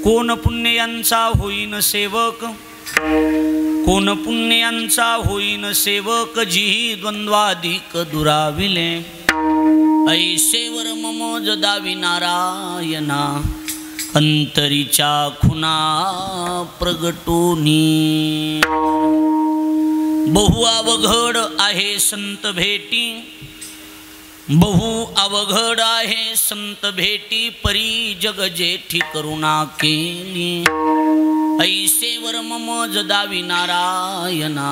कोण पुण्यांचा होईन सेवक, कोण पुण्यांचा होईन सेवक, जी द्वंद्वाधिक दुराविले, ऐसेवर ममोज दावी नारायणा, अंतरीच्या खुना प्रगटोनी। बहु अवघड आहे संत भेटी, बहु अवघड आहे संत भेटी, परी जग जेठी करुणा केली, ऐसेवर ममोज दावी नारायणा,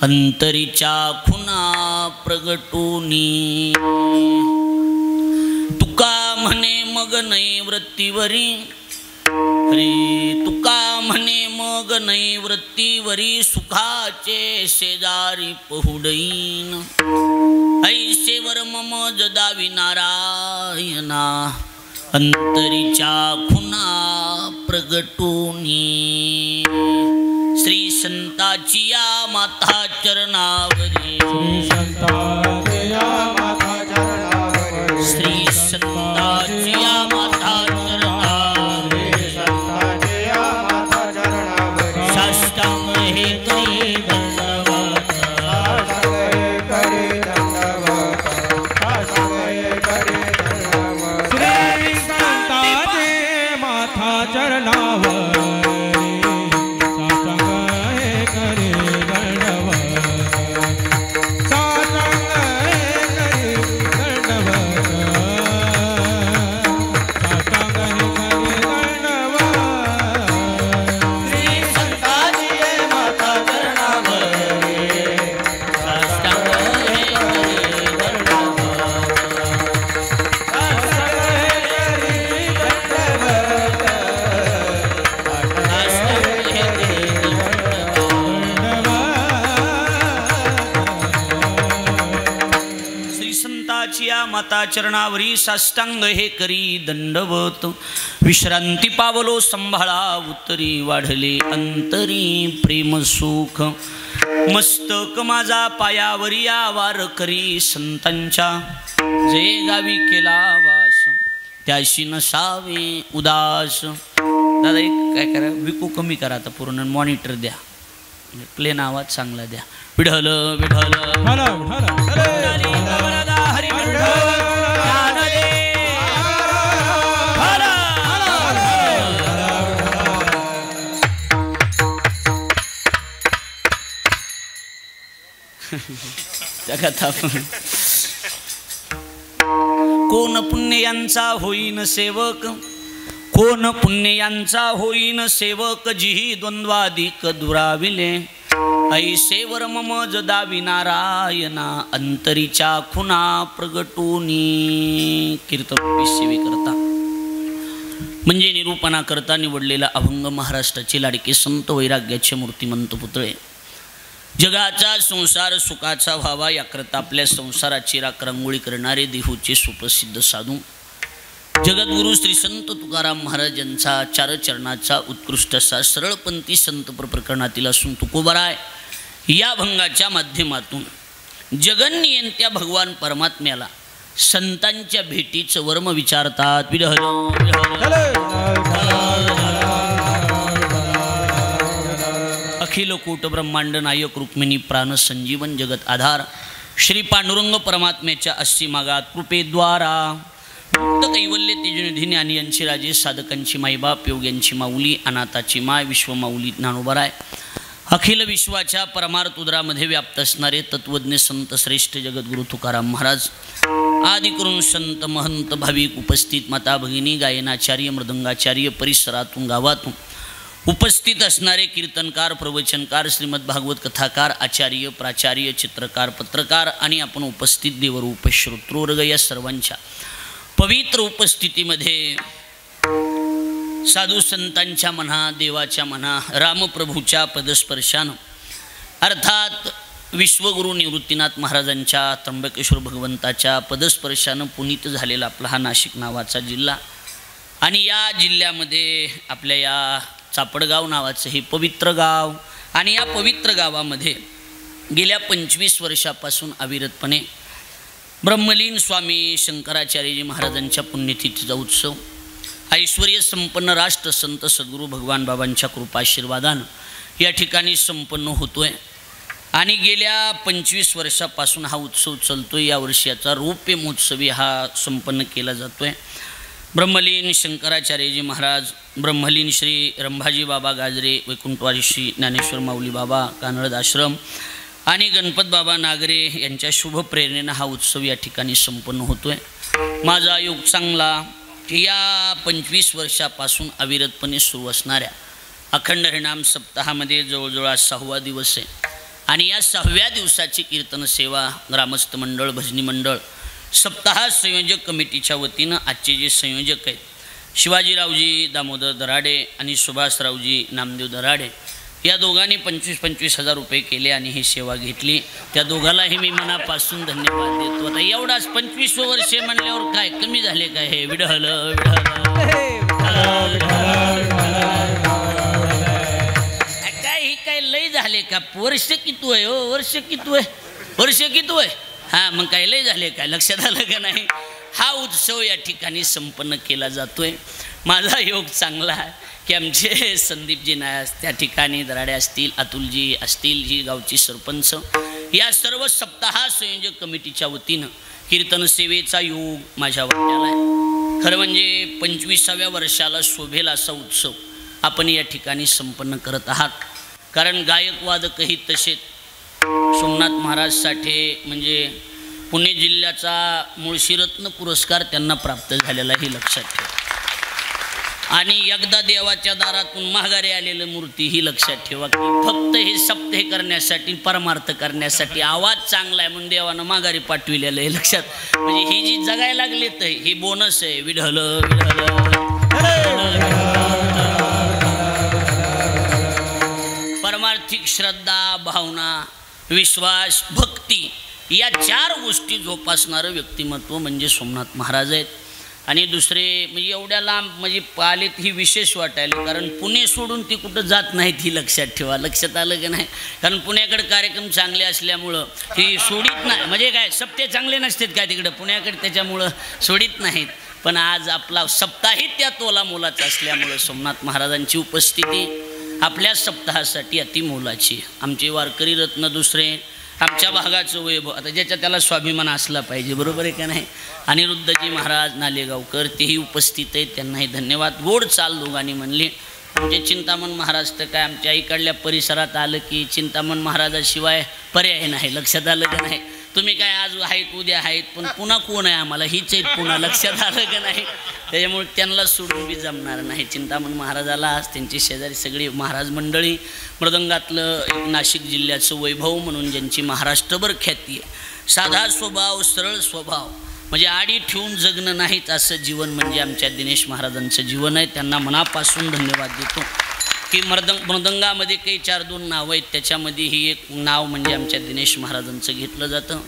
अंतरीच्या खुना प्रगटोनी। तुका म्हणे मग नाही वृत्तीवरी, हरी तुका म्हणे मग नाही वृत्तीवरी, सुखाचे शेजारी पहुडईन, ऐसेवर ममोज दावी नारायणा, अंतरीच्या खुना प्रगटोनी। श्री संताची या माता चरणावरी, श्री संताची या माता चरणावरी, श्री संताची या माता चरणावरी, संताची या माता चरणावरी, साष्टांग हे करी दंडवत, साष्टांग हे करी दंडवत, साष्टांग हे करी दंडवत। श्री संताची माता चरणावरी, माता चरणावरी साष्टांग हे करी दंडवत, विश्रांती पावलो संभाळा उत्तरी, वाढले अंतरी प्रेम सुख, मस्तक माझा पायावरी आवार करी संतांच्या, जे गावी केला वास त्याशी नसावे उदास। दादा एक काय करा, विकू कमी करा आता पूर्ण, मॉनिटर द्या, प्लेन आवाज चांगला द्या। विढल विढल हरी विठ्ठल कोण पुण्यांचा होईन सेवक, कोण पुण्यांचा होईन सेवक, जी द्वंद्वाधिक दुराविले, ऐसेवर ममोज दावी नारायणा, अंतरीच्या खुना प्रगटोनी। कीर्तन सेवे करता म्हणजे निरूपणा करता निवडलेला अभंग महाराष्ट्राचे लाडके संत वैराग्याचे मूर्तिमंत पुतळे, जगाचा संसार सुखाचा व्हावा याकरता आपल्या संसाराची राखरांगोळी करणारे देहूचे सुप्रसिद्ध साधू जगद्गुरु श्री संत तुकाराम महाराज यांचा चारचरणाचा उत्कृष्ट असा सरळपंथी संत प्रकरणातील असून तुकोबाराय या भंगाच्या माध्यमातून जगन्नियंत्या भगवान परमात्म्याला संतांच्या भेटीचं वर्म विचारतात। अखिल कोट ब्रह्मांड नायक रुक्मिणी प्राण संजीवन जगत आधार श्री पांडुरंग परमात्म्याच्या अशी मागात कृपेद्वारा मुक्त कैवल्य तेजनिधी ज्ञानी यांची राजे साधकांची माईबाप योग्यांची माऊली अनाथाची माय विश्वमाऊली ज्ञानोबराय अखिल विश्वाच्या परमार्थ उदरामध्ये व्याप्त असणारे तत्वज्ञ संत श्रेष्ठ जगद्गुरु तुकाराम महाराज आदि करून संत महंत भाविक उपस्थित माता भगिनी गायनाचार्य मृदंगाचार्य परिसरातून गावातून उपस्थित असणारे कीर्तनकार प्रवचनकार श्रीमद भागवत कथाकार आचार्य प्राचार्य चित्रकार पत्रकार आणि आपण उपस्थित देवरूप श्रोतृवर्ग या सर्वांच्या पवित्र उपस्थितीमध्ये साधू संतांच्या मना देवाच्या मना रामप्रभूच्या पदस्पर्शानं अर्थात विश्वगुरु निवृत्तीनाथ महाराजांच्या त्र्यंबकेश्वर भगवंताच्या पदस्पर्शानं पुनीत झालेला आपला हा नाशिक नावाचा जिल्हा आणि या जिल्ह्यामध्ये आपल्या या चापडगाव नावाचं हे पवित्र गाव आणि या पवित्र गावामध्ये गेल्या 25 वर्षापासून अविरतपणे ब्रह्मलीन स्वामी शंकराचार्यजी महाराजांच्या पुण्यतिथीचा उत्सव ऐश्वर्य संपन्न राष्ट्र संत सद्गुरू भगवान बाबांच्या कृपाशीर्वादानं या ठिकाणी संपन्न होतोय आणि गेल्या 25 वर्षापासून हा उत्सव चालतोय। यावर्षी याचा रौप्य महोत्सवी हा संपन्न केला जातोय। ब्रह्मलीन शंकराचार्यजी महाराज, ब्रह्मलीन श्री रंभाजी बाबा गाजरे, वैकुंठवासी श्री ज्ञानेश्वर माऊली बाबा कानळद आश्रम आणि गणपत बाबा नागरे यांच्या शुभ प्रेरणेनं हा उत्सव या ठिकाणी संपन्न होतोय। माझा योग चांगला की या 25 वर्षापासून अविरतपणे सुरू असणाऱ्या अखंड हरिनाम सप्ताहामध्ये जवळजवळ 6वा दिवस आहे आणि या 6व्या दिवसाची कीर्तन सेवा ग्रामस्थ मंडळ, भजनी मंडळ, सप्ताह संयोजक कमिटीच्या वतीनं आजचे जे संयोजक आहेत शिवाजीरावजी दामोदर दराडे आणि सुभाषरावजी नामदेव दराडे या दोघांनी 25,000 रुपये केले आणि ही सेवा घेतली। त्या दोघांनाही मी मनापासून धन्यवाद देतो। आता एवढाच 25 वर्षे म्हणल्यावर काय कमी झाले काय? हे विढहल काय लय झाले का? वर्ष किती आहे हो? वर्ष किती आहे? हां, मग काय लय झाले काय? लक्षात आलं का नाही? हा उत्सव या ठिकाणी संपन्न केला जातोय। माझा योग चांगला आहे की आमचे संदीपजी नायक त्या ठिकाणी दराडे असतील, अतुलजी असतील, जी गावची सरपंच, या सर्व सप्ताह संयोजक कमिटीच्या वतीनं कीर्तन सेवेचा योग माझ्या वाट्याला आहे। खरं म्हणजे 25व्या वर्षाला शोभेल असा उत्सव आपण या ठिकाणी संपन्न करत आहात। कारण गायक वादकही तसेच सोमनाथ महाराज साठे म्हणजे पुणे जिल्ह्याचा मुळशीरत्न पुरस्कार त्यांना प्राप्त झालेला हे लक्षात ठेवा। आणि एकदा देवाच्या दारातून माघारी आलेलं मूर्ती ही लक्षात ठेवा की फक्त हे सप्ते करण्यासाठी, परमार्थ करण्यासाठी आवाज चांगला आहे म्हणून देवानं माघारी पाठविलेलं आहे लक्षात। म्हणजे ही जी जगायला लागले तर ही बोनस आहे। विढल परमार्थिक श्रद्धा, भावना, विश्वास, भक्ती या 4 गोष्टी जोपासणारं व्यक्तिमत्व म्हणजे सोमनाथ महाराज आहेत। आणि दुसरे म्हणजे एवढ्या लांब म्हणजे पालेत ही विशेष वाटायला, कारण पुणे सोडून ती कुठं जात नाहीत ही लक्षात ठेवा। लक्षात आलं की नाही? कारण पुण्याकडे कार्यक्रम चांगले असल्यामुळं ती सोडित नाही। म्हणजे काय सप्ते चांगले नसतात काय तिकडं पुण्याकडे, त्याच्यामुळं सोडित नाहीत। पण आज आपला सप्ताही त्या तोला मोलाचा असल्यामुळं सोमनाथ महाराजांची उपस्थिती आपल्या सप्ताहासाठी अतिमोलाची। आमचे वारकरी रत्न दुसरे, आमच्या भागाचं वैभव, आता ज्याच्या त्याला स्वाभिमान असला पाहिजे, बरोबर आहे का नाही? अनिरुद्धजी महाराज नालेगावकर तेही उपस्थित आहेत, त्यांनाही धन्यवाद। गोड चाल दोघांनी म्हणले। आमचे चिंतामण महाराज तर काय आमच्या इकडल्या परिसरात आलं की चिंतामण महाराजाशिवाय पर्याय नाही। लक्षात आलं का नाही? तुम्ही काय आज आहेत उद्या आहेत, पण पुन्हा कोण आहे आम्हाला हीच आहेत पुन्हा। लक्षात आलं का नाही? त्याच्यामुळे त्यांना सोडून बी जमणार नाही। चिंतामण महाराजाला त्यांची शेजारी सगळी महाराज मंडळी, मृदंगातलं एक नाशिक जिल्ह्याचं वैभव म्हणून ज्यांची महाराष्ट्रभर ख्याती आहे, साधा स्वभाव, सरळ स्वभाव, म्हणजे आडी ठेवून जगणं नाहीत असं जीवन म्हणजे आमच्या दिनेश महाराजांचं जीवन आहे। त्यांना मनापासून धन्यवाद देतो की मृदंगामध्ये काही 4-2 नावं आहेत, त्याच्यामध्ये ही एक नाव म्हणजे आमच्या दिनेश महाराजांचं घेतलं जातं।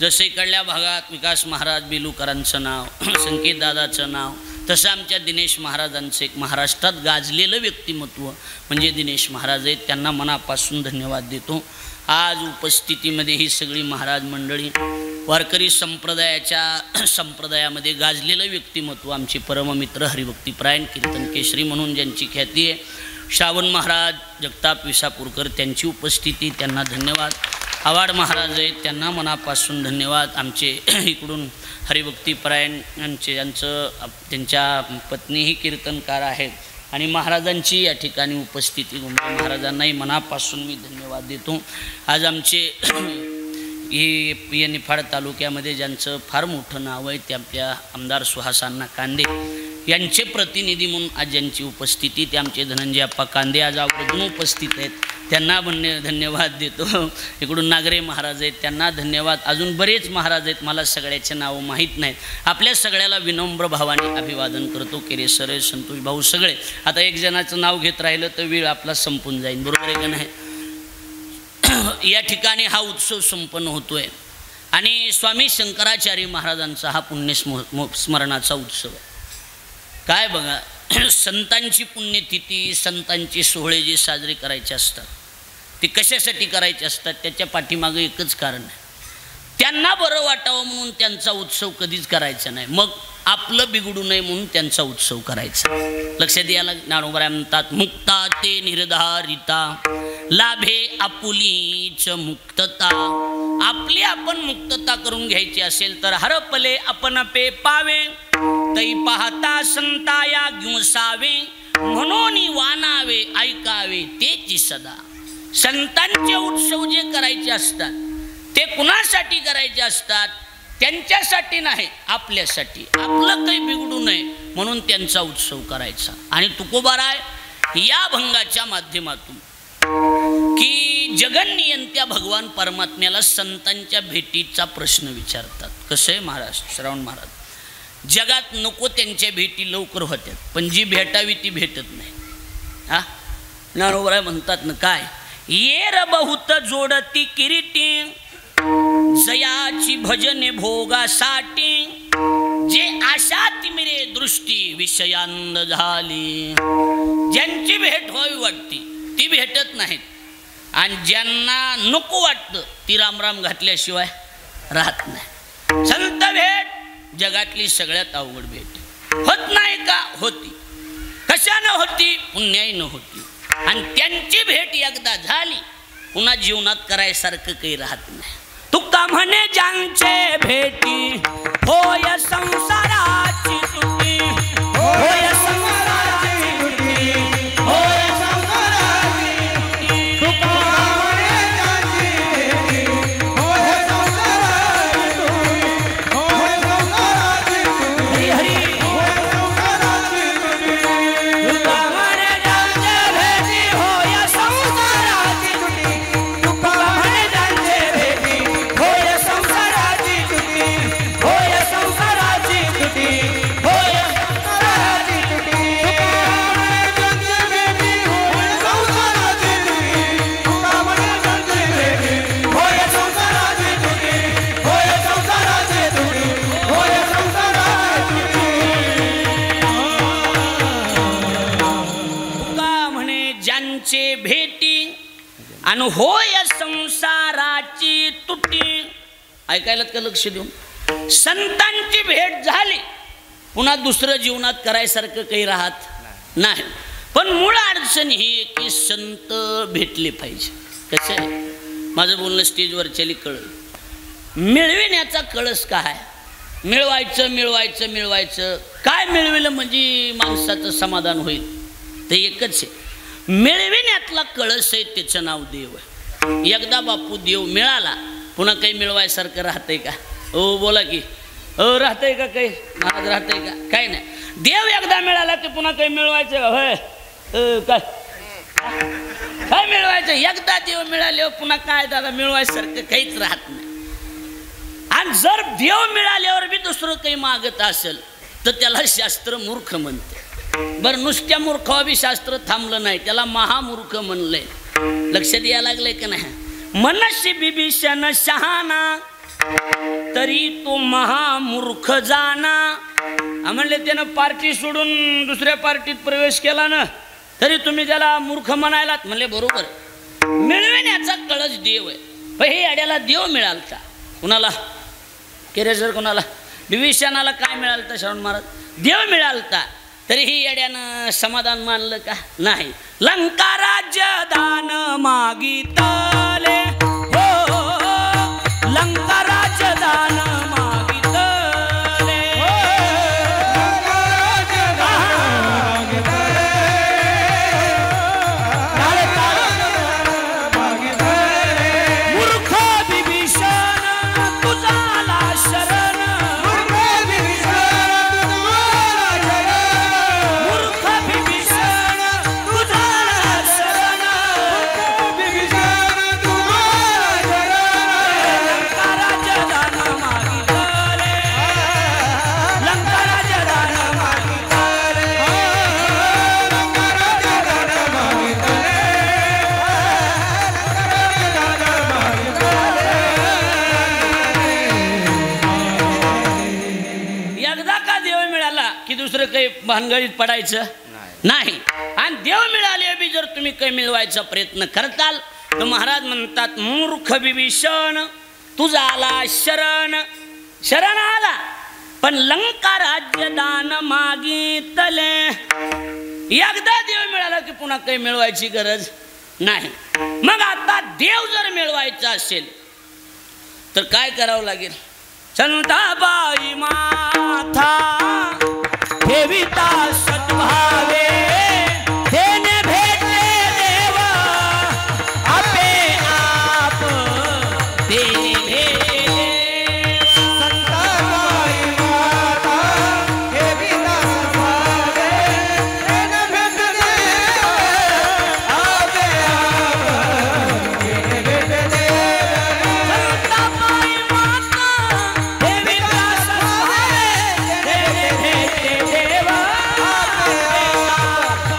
जसं इकडल्या भागात विकास महाराज बेलूकरांचं नाव, संकेत दादाचं नाव, तसं आमच्या दिनेश महाराजांचं एक महाराष्ट्रात गाजलेलं व्यक्तिमत्व म्हणजे दिनेश महाराज आहेत। त्यांना मनापासून धन्यवाद देतो। आज उपस्थितीमध्ये ही सगळी महाराज मंडळी, वारकरी संप्रदायामध्ये गाजलेलं व्यक्तिमत्व, आमचे परममित्र हरिभक्तीपरायण कीर्तन केसरी म्हणून ज्यांची ख्याती आहे, श्रावण महाराज जगताप विसापूरकर, त्यांची उपस्थिती, त्यांना धन्यवाद। आवाड महाराज आहेत, त्यांना मनापासून धन्यवाद। आमचे इकडून हरिभक्तीपरायण त्यांच्या पत्नीही कीर्तनकार आहेत आणि महाराजांची या ठिकाणी उपस्थिती, महाराजांनाही मनापासून मी धन्यवाद देतो। आज आमचे हे निफाड तालुक्यामध्ये ज्यांचं फार मोठं नाव आहे ते आपल्या आमदार सुहासांना कांदे यांचे प्रतिनिधी म्हणून आज ज्यांची उपस्थिती, ते आमचे धनंजय अप्पा कांदे आज आवर्जून उपस्थित आहेत, त्यांना धन्यवाद देतो। इकडून नागरे महाराज आहेत, त्यांना धन्यवाद। अजून बरेच महाराज आहेत, मला सगळ्याचे नावं माहीत नाहीत। आपल्या सगळ्याला विनम्र भावाने अभिवादन करतो। केरेसर, संतोष भाऊ सगळे। आता एक जणाचं नाव घेत राहिलं तर वेळ आपला संपून जाईल, बरोबर आहे का नाही? या ठिकाणी हा उत्सव संपन्न होतोय आणि स्वामी शंकराचार्य महाराजांचा हा पुण्यस्मरणाचा उत्सव आहे। काय बघा, संतांची पुण्यतिथी, संतांचे सोहळे जे साजरे करायचे असतात ते कशासाठी करायचे असतात, त्याच्या पाठीमागं एकच कारण आहे। त्यांना बरं वाटावं म्हणून त्यांचा उत्सव कधीच करायचा नाही, मग आपलं बिघडू नये म्हणून त्यांचा उत्सव करायचा. लक्षात यायला ज्ञानोबा म्हणतात मुक्ता ते निर्धारिता लाभे आपुलीच मुक्तता. आपली आपण मुक्तता करून घ्यायची असेल तर हरपले आपण पे पावे तै पाहता संताया गुंसावे म्हणून वानावे ऐकावे तेची सदा. संतांचे उत्सव जे करायचे असतात ते कुणासाठी करायचे असतात? त्यांच्यासाठी नाही, आपल्यासाठी. आपलं काही बिघडू नये म्हणून त्यांचा उत्सव करायचा. आणि तुकोबाराय या भंगाच्या माध्यमातून की जगन्नियंत्या भगवान परमात्म्याला संतांच्या भेटीचा प्रश्न विचारतात. कसं आहे महाराज श्रवण महाराज, जगात नको त्यांच्या भेटी लवकर होत्यात, पण जी भेटावी ती भेटत नाही. हा ज्ञानोबराय म्हणतात ना काय, येर बहुत जोडती किरीटी जयाची भजने भोगासाठी जे आशा तिमिरे दृष्टी विषयांद झाली. ज्यांची भेट व्हावी वाटते ती भेटत नाहीत, आणि ज्यांना नको वाटतं ती रामराम घातल्याशिवाय राहत नाही. संत भेट जगातली सगळ्यात अवघड भेट. होत नाही का? होती. कशानं होती? पुण्याईनं होती. आणि त्यांची भेट एकदा झाली पुन्हा जीवनात करायसारखं काही राहत नाही. तुका म्हणे ज्यांचे भेटी होय संसाराची तुटी, होय संसाराची तुटी, होय संसाराची तुटी. तुका म्हणे ज्यांची भेटी होय संसाराची तुटी, होय संसाराची तुटी, हरी होय संसाराची तुटी. तुका म्हणे ज्यांचे भेटी होय संसाराची तुटी, तुका म्हणे ज्यांचे भेटी होय संसाराची तुटी, होय संसाराची तुटी, होय संसाराची तुटी. तुका म्हणे ज्यांचे भेटी होय संसाराची तुटी, तुका म्हणे ज्यांचे भेटी होय संसाराची तुटी, होय संसाराची तुटी, होय संसाराची तुटी. तुका म्हणे ज्यांचे भेटी आणि होय संसाराची तुटी. ऐकायलात का लक्ष देऊन? संतांची भेट झाली पुन्हा दुसरं जीवनात करायसारखं काही राहत नाही. पण मूळ अडचण ही की संत भेटले पाहिजे. कसं आहे, माझं बोलणं स्टेजवरच्याली कळलं. मिळविण्याचा कळस काय? मिळवायचं मिळवायचं मिळवायचं. काय मिळविलं म्हणजे माणसाचं समाधान होईल? ते एकच आहे, मिळविण्यातला कळस आहे, त्याचं नाव देव आहे. एकदा बापू देव मिळाला पुन्हा काही मिळवायसारखं राहतंय का? हो बोला की. राहतंय का काही? महाराज राहतंय का? काही नाही. देव एकदा मिळाला की पुन्हा काही मिळवायचं का? होय काय काय मिळवायचं? एकदा देव मिळाल्यावर पुन्हा काय दादा मिळवायसारखं काहीच राहत नाही. आणि जर देव मिळाल्यावर बी दुसरं काही मागत असेल तर त्याला शास्त्र मूर्ख म्हणते. बरं, नुसत्या मूर्खावा बी शास्त्र थांबलं नाही, त्याला महामूर्ख म्हणलंय. लक्षात यायला लागलंय का नाही? मनशी बिभीषण शहाणा तरी तो महामूर्ख जाना. म्हणले त्यानं पार्टी सोडून दुसऱ्या पार्टीत प्रवेश केला ना तरी तुम्ही त्याला मूर्ख म्हणायलात. म्हणले बरोबर, मिळविण्याचा कळस देव आहे. पण हे अड्याला देव मिळालता. कुणाला? केरेसर कुणाला? बिभीषणाला काय मिळालं? श्रवण महाराज देव मिळालता. तरी ही येड्यानं समाधान मानलं का? नाही. लंका राज्य दान मागितले, हो लंका राज्य दान मागितले, मूर्ख बिभीषण तुझाला शरण, दुसरं काही भानगडीत पडायचं नाही. आणि देव मिळाले बी जर तुम्ही काही मिळवायचा प्रयत्न करताल तर महाराज म्हणतात मूर्ख बिभीषण तुझा आला शरण शरण आला पण लंका राज्य दान मागितले एकदा देव मिळाला की पुन्हा काही मिळवायची गरज नाही मग आता देव जर मिळवायचा असेल तर काय करावं लागेल संताबाई माथा ठेविता सद्भावे देणे भेटले देव आपे आप देणे भेटले संताबाई माता ठेविता सद्भावे देणे भेटले आपे आप देणे भेटले संताबाई माता ठेविता सद्भावे देणे भेटले देव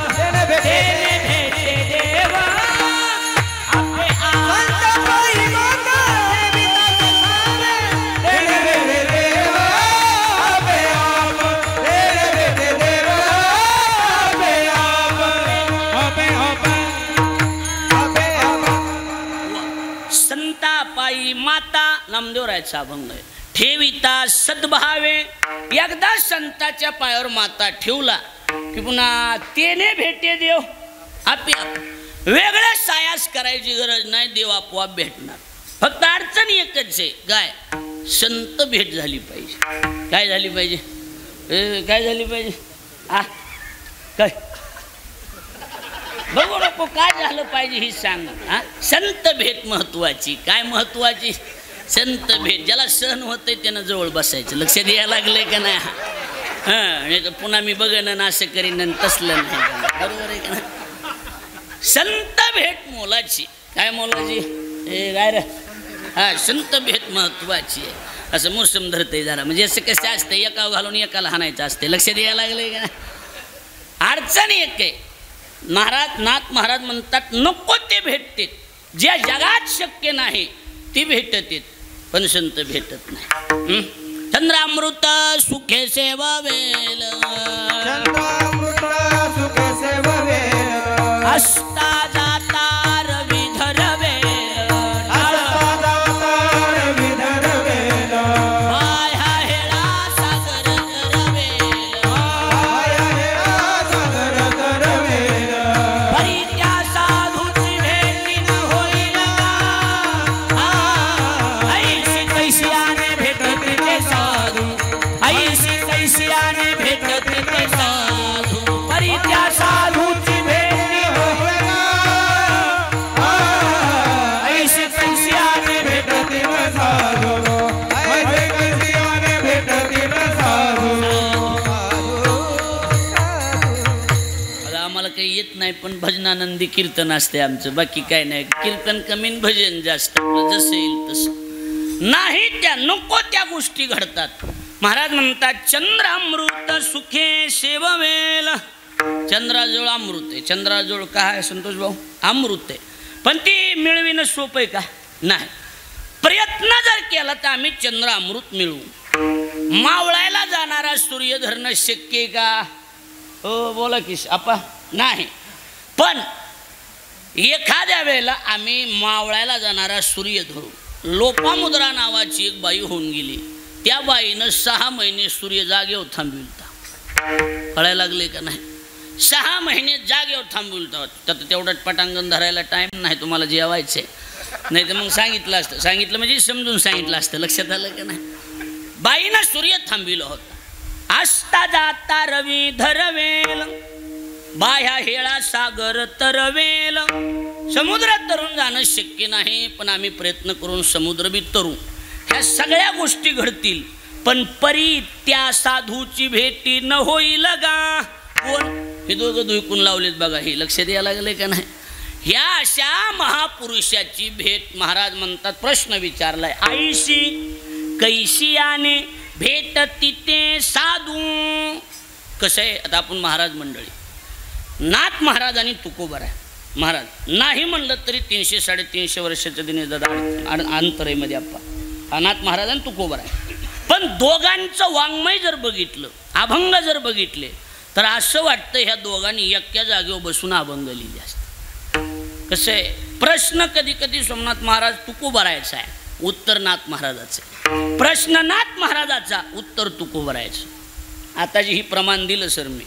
देणे भेटले संताबाई माता ठेविता सद्भावे देणे भेटले आपे आप देणे भेटले देव आपे आप आपे आप आपे आप संतापायी माता नामदेवरायचा अभंग आहे ठेविता सद्भावे एकदा संताच्या पायावर माता ठेवला की पुन्हा तेने भेटे देव आपोआप वेगळ्या सायास करायची गरज नाही देव आपोआप भेटणार फक्त अडचण एकच आहे काय संत भेट झाली पाहिजे काय झाली पाहिजे काय झाली पाहिजे काय बघू नको काय झालं पाहिजे ही सांग संत भेट महत्वाची काय महत्वाची संत भेट ज्याला सहन होतंय त्यानं जवळ बसायचं लक्ष द्यायला लागलंय का नाही नाही तर पुन्हा मी बघन ना असं करीन तसलं नाही बरोबर आहे का नाही संत भेट मोलाची काय मोलाची काय रे संत भेट महत्वाची आहे असं मोसम धरतंय जरा म्हणजे असं कसं असतं एका घालून एकाला हाणायचं असते लक्ष द्यायला लागलंय का नाही अडचण एक आहे महाराज नाथ महाराज म्हणतात नको ते भेटतेत ज्या जगात शक्य नाही ती भेटतेत पण संत भेटत नाही चंद्रामृत सुखे सेवावेल चंद्रामृत सुखे सेववेल असता जाता रवी धरवेल असता जाता रवी धरवेल पाया हेळा सागर धरवेल पाया हेळा सागर धरवेल परी त्या साधूची भेटी न होईल का ऐशी कैसियाने भेटते ते साधू ऐशी कैसियाने भेटते ते साधू परी त्या साधूची भेटी होईल ऐशी कैसियाने भेटती न साधू ऐसे कैसियाने भेटती न साधू आता आम्हाला काही येत नाही पण भजनानंदी कीर्तन असते आमचं बाकी काय नाही कीर्तन कमी न भजन जास्त आपलं जसं येईल तसं नाही त्या नको त्या गोष्टी घडतात महाराज म्हणतात चंद्रामृत सुखे सेववेल चंद्राजवळ अमृत आहे चंद्राजवळ काय आहे संतोष भाऊ अमृत आहे पण ती मिळविणं सोपं आहे का नाही प्रयत्न जर केला तर आम्ही चंद्र अमृत मिळवू मावळायला जाणारा सूर्य धरणं शक्य आहे का हो बोला की आपा नाही पण एखाद्या वेळेला आम्ही मावळायला जाणारा सूर्य धरू लोपामुद्रा नावाची एक बाई होऊन गेली त्या बाईनं 6 महिने सूर्य जागेवर थांबविलता कळायला लागले का नाही 6 महिने जागेवर थांबविलता तर तेवढंच पटांगण धरायला टाईम नाही तुम्हाला जेवायचे नाही तर मग सांगितलं असतं सांगितलं म्हणजे समजून सांगितलं असतं लक्षात आलं का नाही बाईनं सूर्य थांबविलं होतं असता जाता रवी धरवेल बाह्या हेळा सागर तरवेल समुद्रात तरून जाणं शक्य नाही पण आम्ही प्रयत्न करून समुद्र बी तरू ह्या सगळ्या गोष्टी घडतील पण परी त्या साधूची भेटी न होईल गा कोण हे दोघं धुईकून लावलेत बघा हे लक्ष द्यायला लागले का नाही ह्या अशा महापुरुषाची भेट महाराज म्हणतात प्रश्न विचारलाय आईशी कैसियाने भेटती ते साधू कसं आहे आता आपण महाराज मंडळी नाथ महाराज आणि तुकोबर आहे महाराज नाही म्हणलं तरी 300-350 वर्षाच्या दिने अंतरेमध्ये आप्पा नाथ महाराज आणि तुकोबर आहे पण दोघांचं वाङ्मय जर बघितलं अभंग जर बघितले तर असं वाटतं ह्या दोघांनी एका जागेवर बसून अभंग लिहिले असते कसं आहे प्रश्न कधी कधी सोमनाथ महाराज तुकोबरायचा आहे उत्तर नाथ महाराजाचं. प्रश्न नाथ महाराजाचा, उत्तर तुकोबरायचं. आता जी ही प्रमाण दिलं सर मी,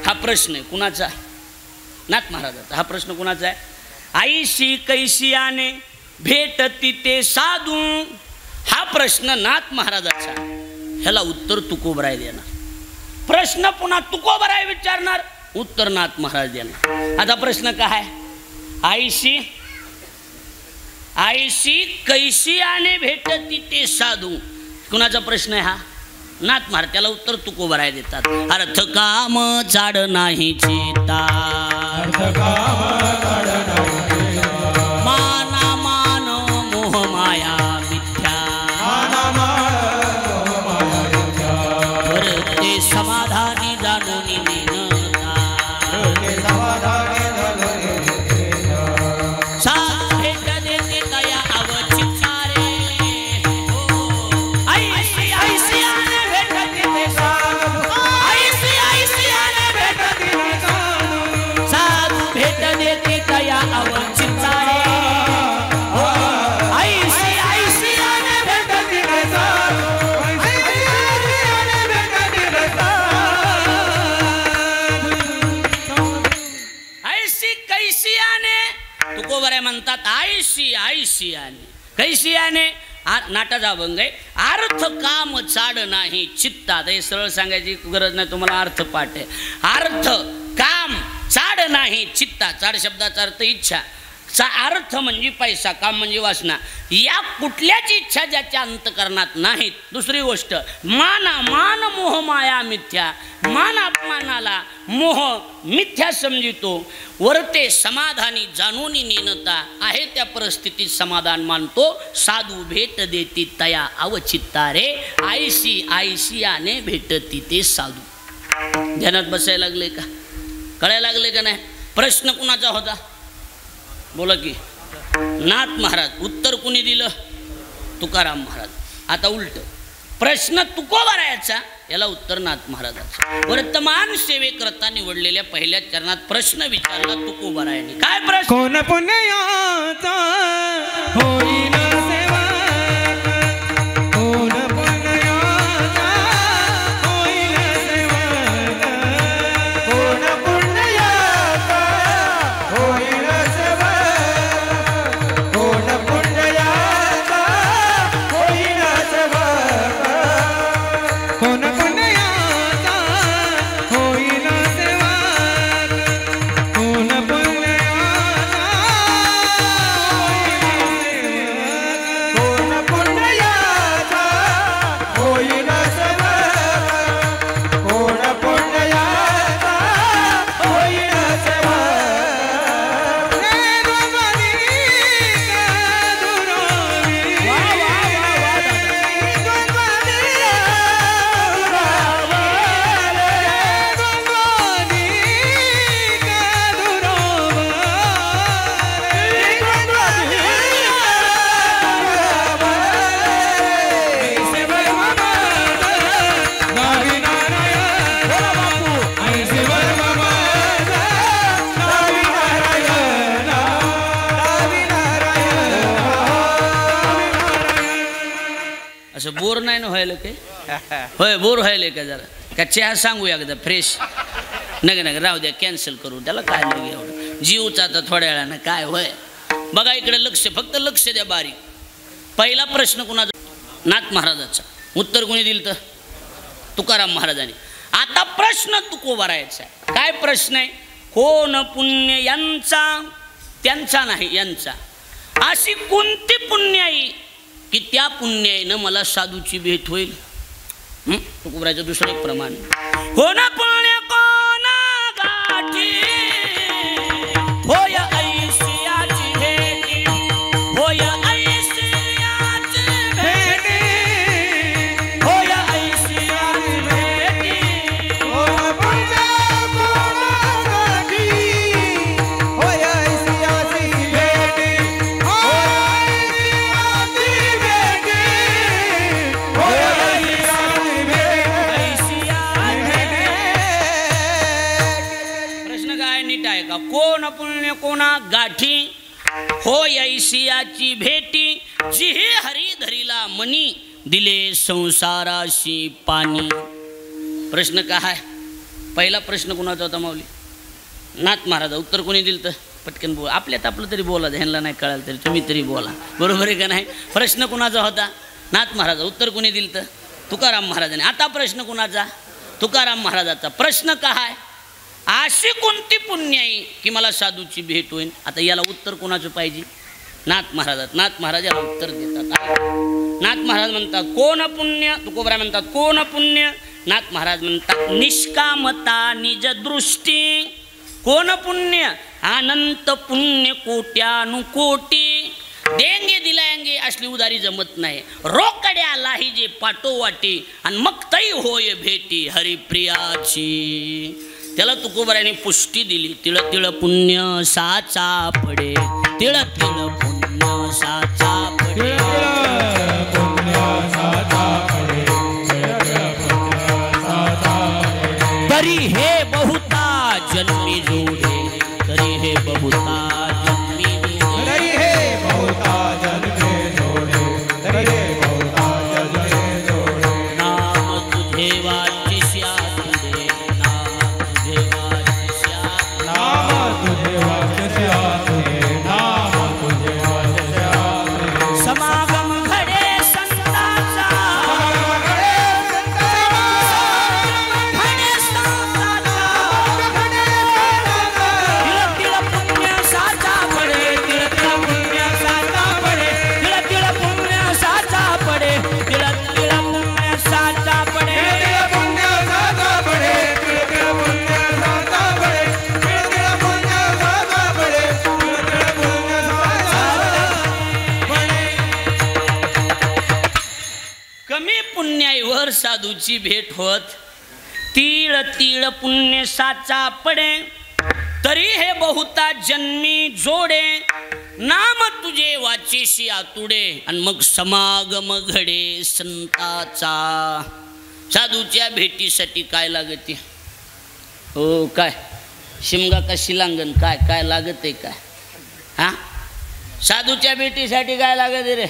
हा प्रश्न आहे कुणाचा? नाथ महाराजाचा. हा प्रश्न कुणाचा आहे? आईशी कैसियाने भेटती ते साधू. हा प्रश्न नाथ महाराजाचा, ह्याला उत्तर तुकोबराय देणार. प्रश्न पुन्हा तुकोबराय विचारणार, उत्तर नाथ महाराज देणार. आता प्रश्न काय? आईशी कैसियाने भेटती ते साधू. कुणाचा प्रश्न आहे हा? नाथ महाराज. त्याला उत्तर तुकोबराय देतात. अर्थ काम चाड नाही चेता, माना मान मोह माया मिथ्या, वरते समाधानी जाणून नेनता, साथ भेट देते दया अवचितारे. ऐसियाने भेटती ते साधू, ऐसियाने भेटती ते साधू, साधू भेट देते दया अवचितारे. ऐसियाने भेटती ते साधू, ऐसियाने भेटती ते साधू. ऐसी कैसियाने तुकोबराय म्हणतात. ऐसियाने कैसियाने नाटाचा अभंग आहे. अर्थ काम चाड नाही चित्तात. हे सरळ सांगायची गरज नाही, तुम्हाला अर्थ पाठ आहे. अर्थ काम चाड नाही चित्ता. चाड शब्दाचा अर्थ इच्छा. अर्थ म्हणजे पैसा, काम म्हणजे वासना. या कुठल्याच इच्छा ज्याच्या अंतकरणात नाहीत. दुसरी गोष्ट, मान मोह माया मिथ्या. मान अपमानाला मोह मिथ्या समजितो. वरते समाधानी जाणून नेनता. आहे त्या परिस्थितीत समाधान मानतो. साधू भेट देती तया अवचित्ता रे. आयसियाने भेटती ते साधू. ध्यानात बसायला लागले का? कळायला लागले का नाही? प्रश्न कुणाचा होता? बोला की. नाथ महाराज. उत्तर कुणी दिलं? तुकाराम महाराज. आता उलट, प्रश्न तुकोबरायाचा, याला उत्तर नाथ महाराजाचं. वर्तमान सेवेकरता निवडलेल्या पहिल्या चरणात प्रश्न विचारला तुकोबरायाने. काय प्रश्न? कोण पुण्याचा होईल सेवा, कोण पुण्याचा होईल सेवा, कोण पुण्याचा होईल सेवा, कोण पुण्याचा होईल सेवा, कोण पुण्याचा होईल सेवा, कोण असं बोर नाही ना व्हायला काही? होय, बोर व्हायला का जरा? का चहा सांगू एकदा फ्रेश? नग राहू द्या, कॅन्सल करू. त्याला काय लगे एवढं? जीवचा तर थोड्या वेळानं काय. होय, बघा इकडे लक्ष, फक्त लक्ष द्या बारीक. पहिला प्रश्न कुणाचा? नाथ महाराजाचा. उत्तर कोणी दिलं? तर तुकाराम महाराजांनी. आता प्रश्न तुकोबरायाचा आहे. काय प्रश्न आहे? कोण पुण्य यांचा, त्यांचा नाही यांचा, अशी कोणती पुण्याई की त्या पुण्याईनं मला साधूची भेट होईल? तुकोबरायाचं दुसरं एक प्रमाण. कोण पुण्य कोणा गाठी, होय ऐसियाची भेटी, होय ऐसियाची भेटी, होय ऐसियाची भेटी, कोण पुण्य कोणा गाठी, होय ऐसियाची भेटी, होय ऐसियाची भेटी, होय ऐसियाची भेटी. प्रश्न काय नीट आहे का? कोण पुण्य कोणा गाठी, होय ऐसियाची भेटी, जिहे हरी धरिला मनी दिले संसाराशी पाणी. प्रश्न काय आहे? पहिला प्रश्न कुणाचा होता माऊली? नाथ महाराज. उत्तर कोणी दिलं? तर पटकन बोल. आपल्यात आपलं तरी बोला, ह्यांना नाही कळालं तरी तुम्ही तरी बोला. बरोबर आहे का नाही? प्रश्न कुणाचा होता? नाथ महाराज. उत्तर कोणी दिलं? तर तुकाराम महाराजांनी. आता प्रश्न कुणाचा? तुकाराम महाराजाचा. प्रश्न काय? अशी कोणती पुण्य आहे की मला साधूची भेट होईल? आता याला उत्तर कोणाचं पाहिजे? नाथ महाराजात. नाथ महाराज याला उत्तर देतात. नाथ महाराज म्हणतात कोण पुण्य? तुकोबरा म्हणतात कोण पुण्य? नाथ महाराज म्हणतात निष्कामता निज दृष्टी. कोण पुण्य? अनंत पुण्य कोट्यानुकोटी. देंगे दिलायंगे असली उदारी जमत नाही. रोकड्या लाही जे पाठो वाटी आणि मग तई होय भेटी हरिप्रियाची. त्याला तुकोबराने पुष्टी दिली. तिळ तिळ पुण्य साचा पडे. तिळ तिळ पुण्य साचा पडे. तरी हे बहुता जन्मी जोडे. तरी हे बहुता जन्मी जोडे. तरी हे बहुता जन्मे जोडे. तरी हे बहुता जन्मे जोडे. नाम तुझे वाचिष्या तुझे. नाम तुझे वाचिष्या. नाम तुझे वाचस्या तुझे. नाम तुझे वाचस्या तुझे. समागम घडे संतांचा. घडे संतांचा. तिळ तिळ पुण्य साचा पडे. तिळ तिळ पुण्य साचा पडे. तिळ तिळ पुण्य साचा पडे. तिळ तिळ पुण्य साचा पडे. पुण्य साचा पडे. तिळ पुण्य साचा पडे. तिळ पुण्य साचा पडे. तिळ पुण्य साचा पडे. कमी पुण्याईवर साधूची भेट होत. तीळ तीळ पुण्य साचा पडे. तरी हे बहुता जन्मी जोडे. नाम तुझे वाचेशी आतुडे. आणि मग समागम घडे संताचा. साधूच्या भेटीसाठी काय लागते? हो काय? शिमगा का शिलांगण? काय काय लागत आहे काय? हा, साधूच्या भेटीसाठी काय लागत आहे रे?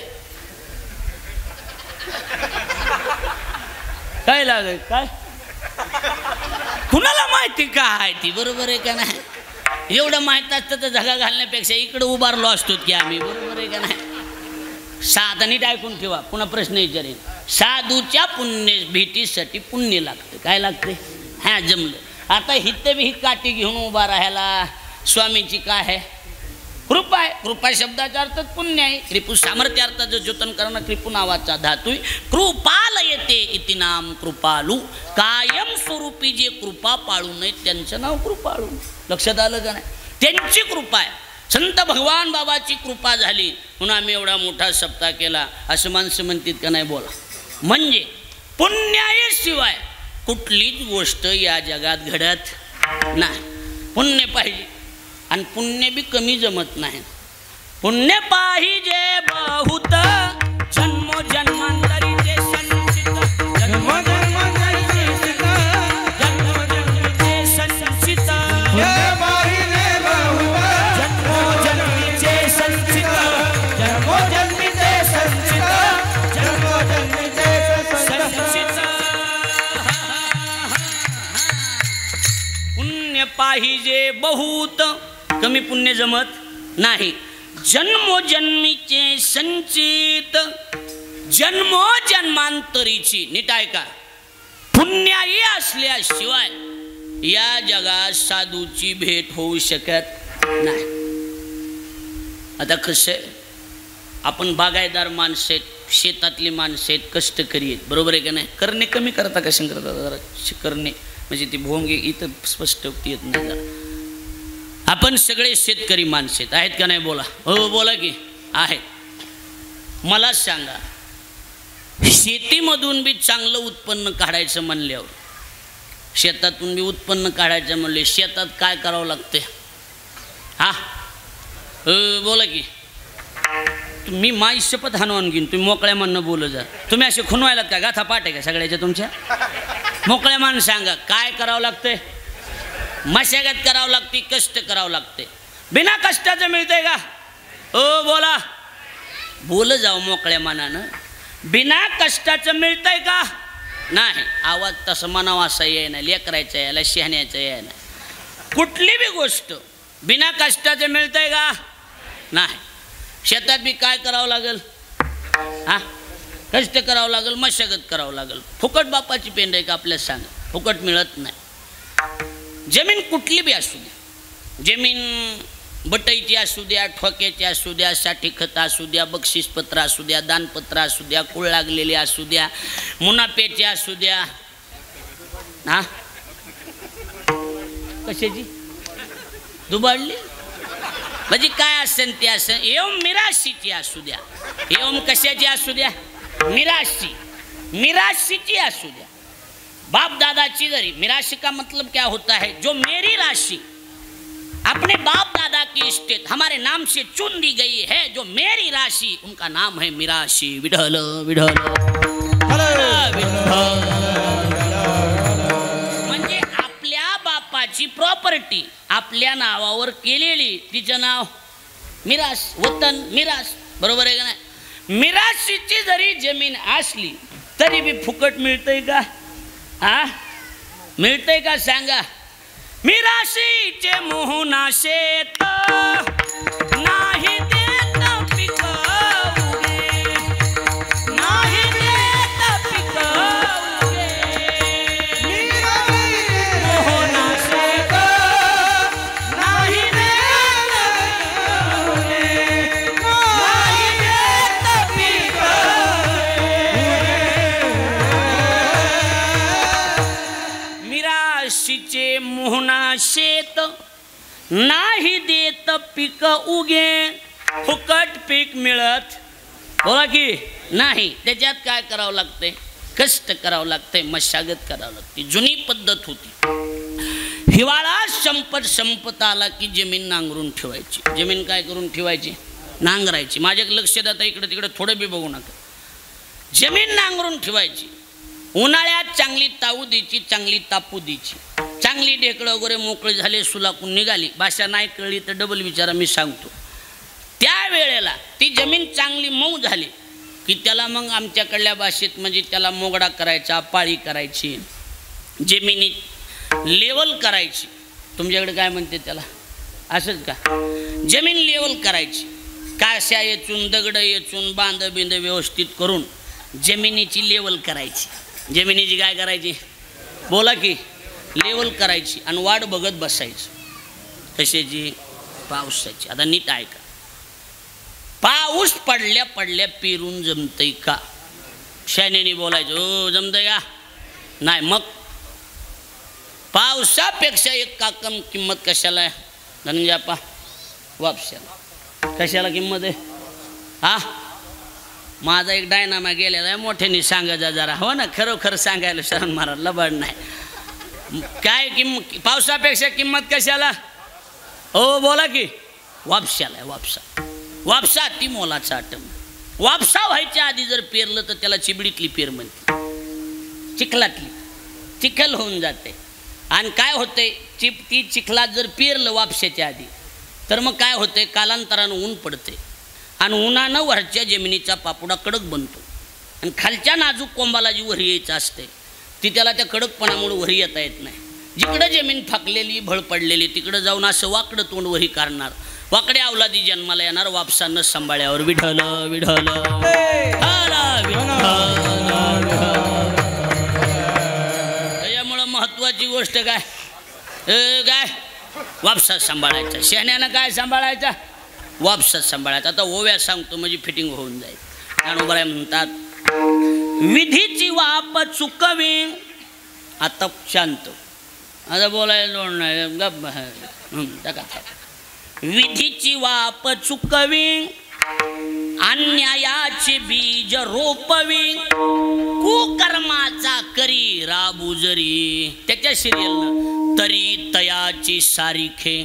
काय लागत? काय कुणाला माहिती काय आहे ती? बरोबर आहे का नाही? एवढं माहीत असतं तर झगा घालण्यापेक्षा इकडे उभारलो असतो की आम्ही. बरोबर आहे का नाही? साधा नीट ऐकून ठेवा. पुन्हा प्रश्न विचारेल. साधूच्या पुण्य भेटीसाठी पुण्य लागतं. काय लागते? हा जमलं. आता हित बी ही काठी घेऊन उभा राहायला स्वामींची काय आहे? कृपा आहे. कृपा शब्दाचा अर्थ पुण्य आहे. कृपू सामर्थ्यार्थाचं जोतन करणं कृपू नावाचा धातू. कृपाल येते इति नाम कृपालू. कायम स्वरूपी जे कृपा पाळू नये त्यांचं नाव कृपाळू. लक्षात आलं का नाही? त्यांची कृपा आहे. संत भगवान बाबाची कृपा झाली म्हणून आम्ही एवढा मोठा सप्ताह केला असं माणसं म्हणतात का नाही? बोला. म्हणजे पुण्याशिवाय कुठलीच गोष्ट या जगात घडत नाही. पुण्य पाहिजे. आणि पुण्य बी कमी जमत नाही. पुण्य पाहिजे बहुत जन्मोजन्मांतरीचे संचित. जन्मोजन्मांतरीचे संचित. जन्मोजन्मीचे संचित. पाहिले बहुता. जन्मोजन्मीचे संचित. जन्मोजन्मीचे संचित. जन्मोजन्मीचे संचित. पुण्य पाहिजे बहुत. कमी पुण्य जमत नाही. जन्मोजन्मीचे संचित. जन्मोजन्मांतरीची. नीट ऐका. पुण्याई असल्याशिवाय या जगात साधूची भेट होऊ शकत नाही. आता कसं आहे? आपण बागायतदार माणसं आहेत. शेतातली माणसं आहेत. कष्टकरी आहेत. बरोबर आहे का नाही? करणे कमी करता कसे करता? जरा करणे म्हणजे ती भोंगे इथं स्पष्ट येत नाही. जरा आपण सगळे शेतकरी माणसं आहेत का नाही? बोला. हो बोला की आहेत. मला सांगा, शेतीमधून बी चांगलं उत्पन्न काढायचं म्हणल्यावर, शेतातून बी उत्पन्न काढायचं म्हणले शेतात काय करावं लागते? हा बोला की. मी माई शपथ हाणून घेईन. तुम्ही मोकळ्या म्हणणं बोल जा. तुम्ही असे खुनवायलात का? गाथा पाठ आहे का सगळ्याच्या तुमच्या? मोकळ्या मान सांगा काय करावं लागतंय? मशागत करावं लागते. कष्ट करावं लागते. बिना कष्टाचं मिळतंय का? ओ बोला. बोल जाऊ मोकळ्या मनानं. बिना कष्टाचं मिळतंय का? नाही. आवाज तसं म्हणावा असा येईना, लेकरायचं यायला, शहाण्याचं यायला. कुठली बी गोष्ट बिना कष्टाचं मिळतंय का? नाही. शेतात बी काय करावं लागेल? हा, कष्ट करावं लागेल, मशागत करावं लागेल. फुकट बापाची पेंड आहे का आपल्याला सांगा? फुकट मिळत नाही. जमीन कुठली बी असू द्या, जमीन बटईची असू द्या, ठोक्याची असू द्या, साठी खत असू द्या, बक्षीसपत्र असू द्या, दानपत्र असू द्या, कुळ लागलेली असू द्या, मुनाफेची असू द्या. हा, कशाची दुबाडली म्हणजे काय असेल ते असेल. एवम मिराशीची असू द्या, एवम कशाची असू द्या, मिराशीची असू द्या. बाप दादाची जरी मिराशी का मतलब क्या होता है? जो मेरी राशि अपने बाप दादा की इस्टेट हमारे नाम से चुन दी गई है, जो मेरी राशि उनका नाम है मिराशी. विठल विठल म्हणजे आपल्या बापाची प्रॉपर्टी आपल्या नावावर केलेली, तिचं नाव मिरास, वतन मिरास. बरोबर आहे का नाही? मिराशीची जरी जमीन असली तरी बी फुकट मिळतंय का? हा, मिळतंय का सांगा? मिराशीचे मोहना शेत नाही देत पिक उगे, नाही देत पिक उगे. मोहना शेत नाही देत उगे, नाही देत पिक उगे. मिराशीचे मोहना शेत नाही देत पीक उगे. फुकट पीक मिळत बोला की नाही. त्याच्यात काय करावं लागतंय? कष्ट करावं लागतंय, मशागत करावं लागते. जुनी पद्धत होती. हिवाळा संपत आला की जमीन नांगरून ठेवायची. जमीन काय करून ठेवायची? नांगरायची. माझ्या लक्ष द्या, इकडे तिकडे थोडं बी बघू नका. जमीन नांगरून ठेवायची. उन्हाळ्यात चांगली ताऊ द्यायची, चांगली तापू द्यायची. चांगली ढेकळं वगैरे मोकळी झाले, सुलाकून निघाली. भाषा नाही कळली तर डबल विचारा, मी सांगतो. त्या वेळेला ती जमीन चांगली मऊ झाली की त्याला मग आमच्याकडल्या भाषेत म्हणजे त्याला मोगडा करायचा, पाळी करायची, जमिनीत लेवल करायची. तुमच्याकडे काय म्हणते त्याला? असंच का? जमीन लेवल करायची. काश्या येचून, दगड येचून, बांध बिंद व्यवस्थित करून जमिनीची लेवल करायची. जमिनीची काय करायची? बोला की लेवल करायची. आणि वाट बघत बसायची. कशाची? पावसाची. आता नीट ऐका. पाऊस पडल्या पडल्या पेरून जमतंय का? शाण्याने बोलायचं, हो जमतंय का? नाही. मग पावसापेक्षा एक काकम किंमत कशाला आहे धनंजयप्पा? वापशाला. कशाला किंमत आहे? हा, माझा एक डायनामा गेलेला आहे, मोठ्याने सांगायचा जरा. हो ना, खरोखर सांगायला शरण महाराज लबाड नाही. काय किंमत? पावसापेक्षा किंमत कशाला? हो बोला की वापशाला आहे. वापसा ती मोलाचा आटम. वापसा व्हायच्या आधी जर पेरलं तर त्याला चिबडीतली पेर म्हणते, चिखलातली. चिखल होऊन जाते. आणि काय होते? ती चिखलात जर पेरलं वापशाच्या आधी तर मग काय होते? कालांतरानं ऊन पडते आणि उन्हानं वरच्या जमिनीचा पापुडा कडक बनतो. आणि खालच्या नाजूक कोंबाला जी वरी यायचं असते ती त्याला त्या कडकपणामुळे वरी येता येत नाही. जिकडं जमीन फाकलेली, भळ पडलेली, तिकडं जाऊन असं वाकडं तोंड वरी काढणार. वाकड्या अवलादी जन्माला येणार, वापसानं सांभाळ्यावर. विठल विठल त्याच्यामुळं महत्वाची गोष्ट काय? काय? वापसा सांभाळायचा. शहाण्यानं काय सांभाळायचा? वापसा सांभाळायचा. आता ओव्या सांगतो म्हणजे फिटिंग होऊन जाईल. ज्ञानोबराय म्हणतात, विधीची वाप चुकवी. आता शांत, आता बोलायला लोण नाही, गप्प. विधीची वाप चुकवी, अन्यायाचे बीज रोपवी, कुकर्माचा करी राबू जरी. त्याच्या सिरियलनं तरी तयाची सारिखे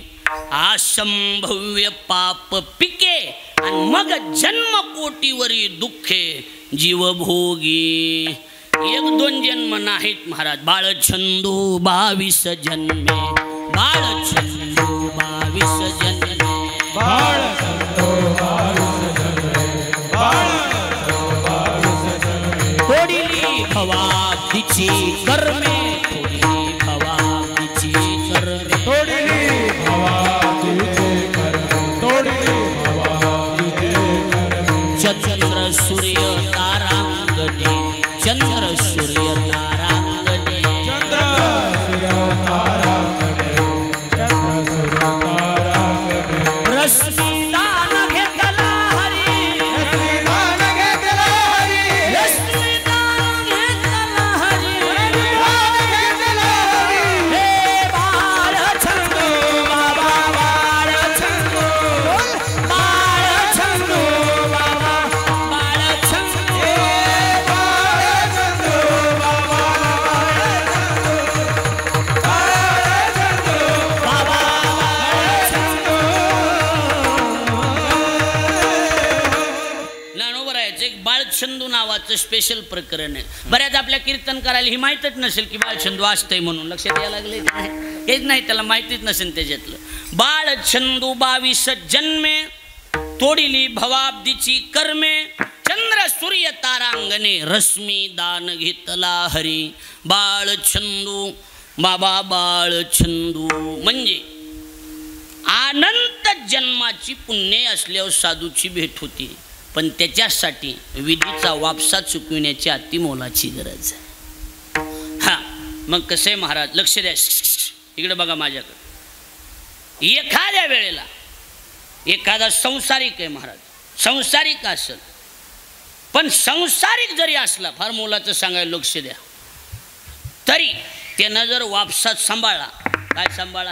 असंभव्य पाप पिके, आणि मग जन्मकोटीवरी दुःखे जीवभोगी. 1-2 जन्म नाहीत महाराज. बाळछंदू 22 जन्मे, बाळछंदू 22 जन्मे, बाळछंदू 22 जन्मे. तिची कर्मे थोडी भवाब्दीची कर्मे तोडली भवाब्दीचे कर्मे तोडली भवाब्दीचे कर्मे चंद्र सूर्य तारांगणे चंद्र सूर्य तारांगणे चंद्र सूर्य तारांगणे चंद्र सूर्य तारांगणे रश्मी दान घेतला हरी रश्मी दान घेतला हरी रश्मी दान घेतला हरी दान घेतला हरी हे बाळ छंदू बाबा बाळ छंदू बाळ छंदू बाबा बाळ छंदू बाळ चंदू बाबा बाबा ज्ञानोबा रायाचं एक बाळछंदू नावाचं स्पेशल प्रकरण आहे. बऱ्याच आपल्या कीर्तनकाराला ही माहीतच नसेल की बाळछंदू असतंय म्हणून. लक्षात यायला लागले की नाही? हेच नाही, त्याला माहितीच नसेल त्याच्यातलं. बाळछंदू 22 जन्मे तोडिली भवाब्दीची कर्मे चंद्र सूर्य तारांगणे रश्मी दान घेतला हरी. बाळछंदू बाबा बाळछंदू म्हणजे अनंत जन्माची पुण्य असल्यावर साधूची भेट होती, पण त्याच्यासाठी विधीचा वापसा चुकविण्याची अतिमोलाची गरज आहे. हा मग कसं आहे महाराज, लक्ष द्या, इकडे बघा माझ्याकडे. एखाद्या वेळेला एखादा संसारिक आहे महाराज, संसारिक असेल, पण संसारिक जरी असला, फार मोलाचं सांगायला लक्ष द्या, तरी त्यानं जर वापसात सांभाळला, काय सांभाळा,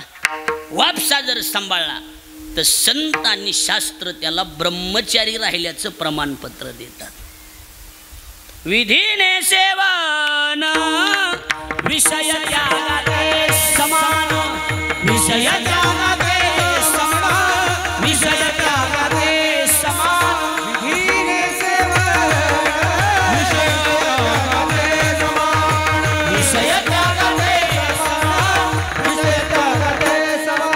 वापसा जर सांभाळला, तर संत आणि शास्त्र त्याला ब्रह्मचारी राहिल्याचं प्रमाणपत्र देतात. विधीने सेवन विषय त्यागाते समान विषय त्यागाते समान विषय त्यागाते समान विधीने सेवन विषय त्यागाते समान विषय त्यागाते विषय त्यागाते समान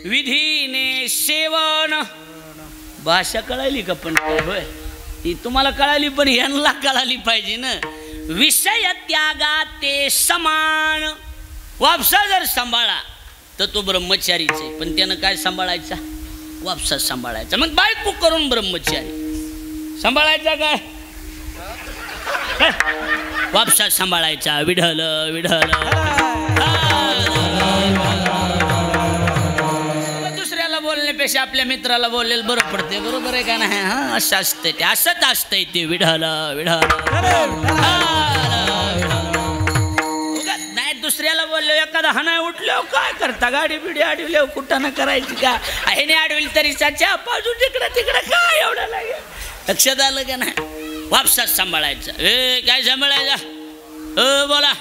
विधीने सेवन. भाषा कळाली का पण काय होय, ही तुम्हाला कळाली पण यांना कळाली पाहिजे ना. विषय त्यागाते समान. वापसा जर सांभाळा तर तो ब्रह्मचारीच आहे, पण त्यानं काय सांभाळायचा, वापसा सांभाळायचा. मग बायको करून ब्रह्मचारी सांभाळायचा काय, वापसा सांभाळायचा. विढल विढल दुसऱ्याला बोलण्यापेक्षा आपल्या मित्राला बोललेलं बरं पडते, बरोबर आहे का नाही. हा असं असतंय ते, असंच असतंय ते. विढल विढल नाही, दुसऱ्याला बोललो एखादा हाना उठल्यावर काय करता, गाडी बिडी अडवल्यावर कुठं ना करायची का, ह्याने अडविली तरी चाचा बाजू तिकडं तिकडं काय एवढं लागेल. लक्षात आलं का नाही. वापसात सांभाळायचा. काय सांभाळायचा, बोला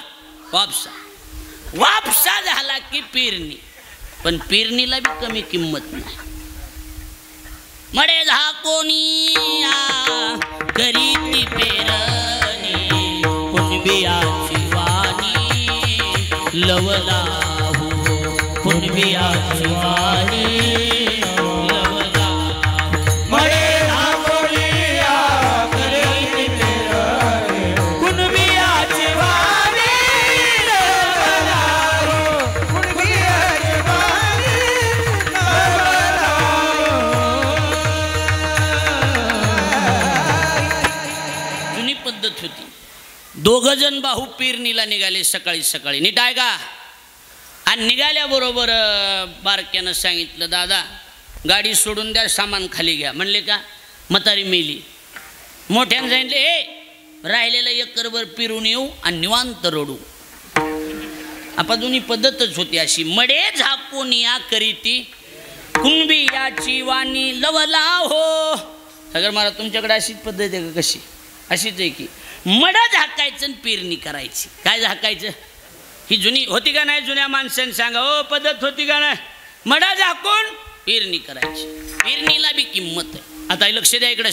वापसा. वापसा झाला की पेरणी, पण पेरणीला बी कमी किंमत नाही. मडे झाकोनी करीती पेरणी कुणबियाची वाणी लवला हो कुणबियाची वाणी लवला मळे रांगोळीया करीती पेरणी कुणबियाची वाणी लवला हो कुणबियाची वाणी लवला हो. जुनी पद्धत होती. 2 जण भाऊ पेरणीला निघाले सकाळी सकाळी, नीट आहे का. आणि निघाल्याबरोबर बारक्यानं सांगितलं, दादा गाडी सोडून द्या, सामान खाली घ्या. म्हणले का, म्हातारी मेली. मोठ्यानं सांगितले, राहिलेलं एकरभर पिरून येऊ आणि निवांत रडू. आपण जुनी पद्धतच होती अशी. मडे झाकून या करीती कुणबियाची वाणी लवला हो. सगळं मला तुमच्याकडे अशीच पद्धत आहे का, कशी अशीच आहे की मडं झाकायचं आणि पेरणी करायची. काय झाकायचं, ही जुनी होती का नाही, जुन्या माणसांनी सांगा हो, पद्धत होती का नाही. मडं झाकून पेरणी करायची. पेरणीला बी किंमत आहे. आता लक्ष द्या, इकडे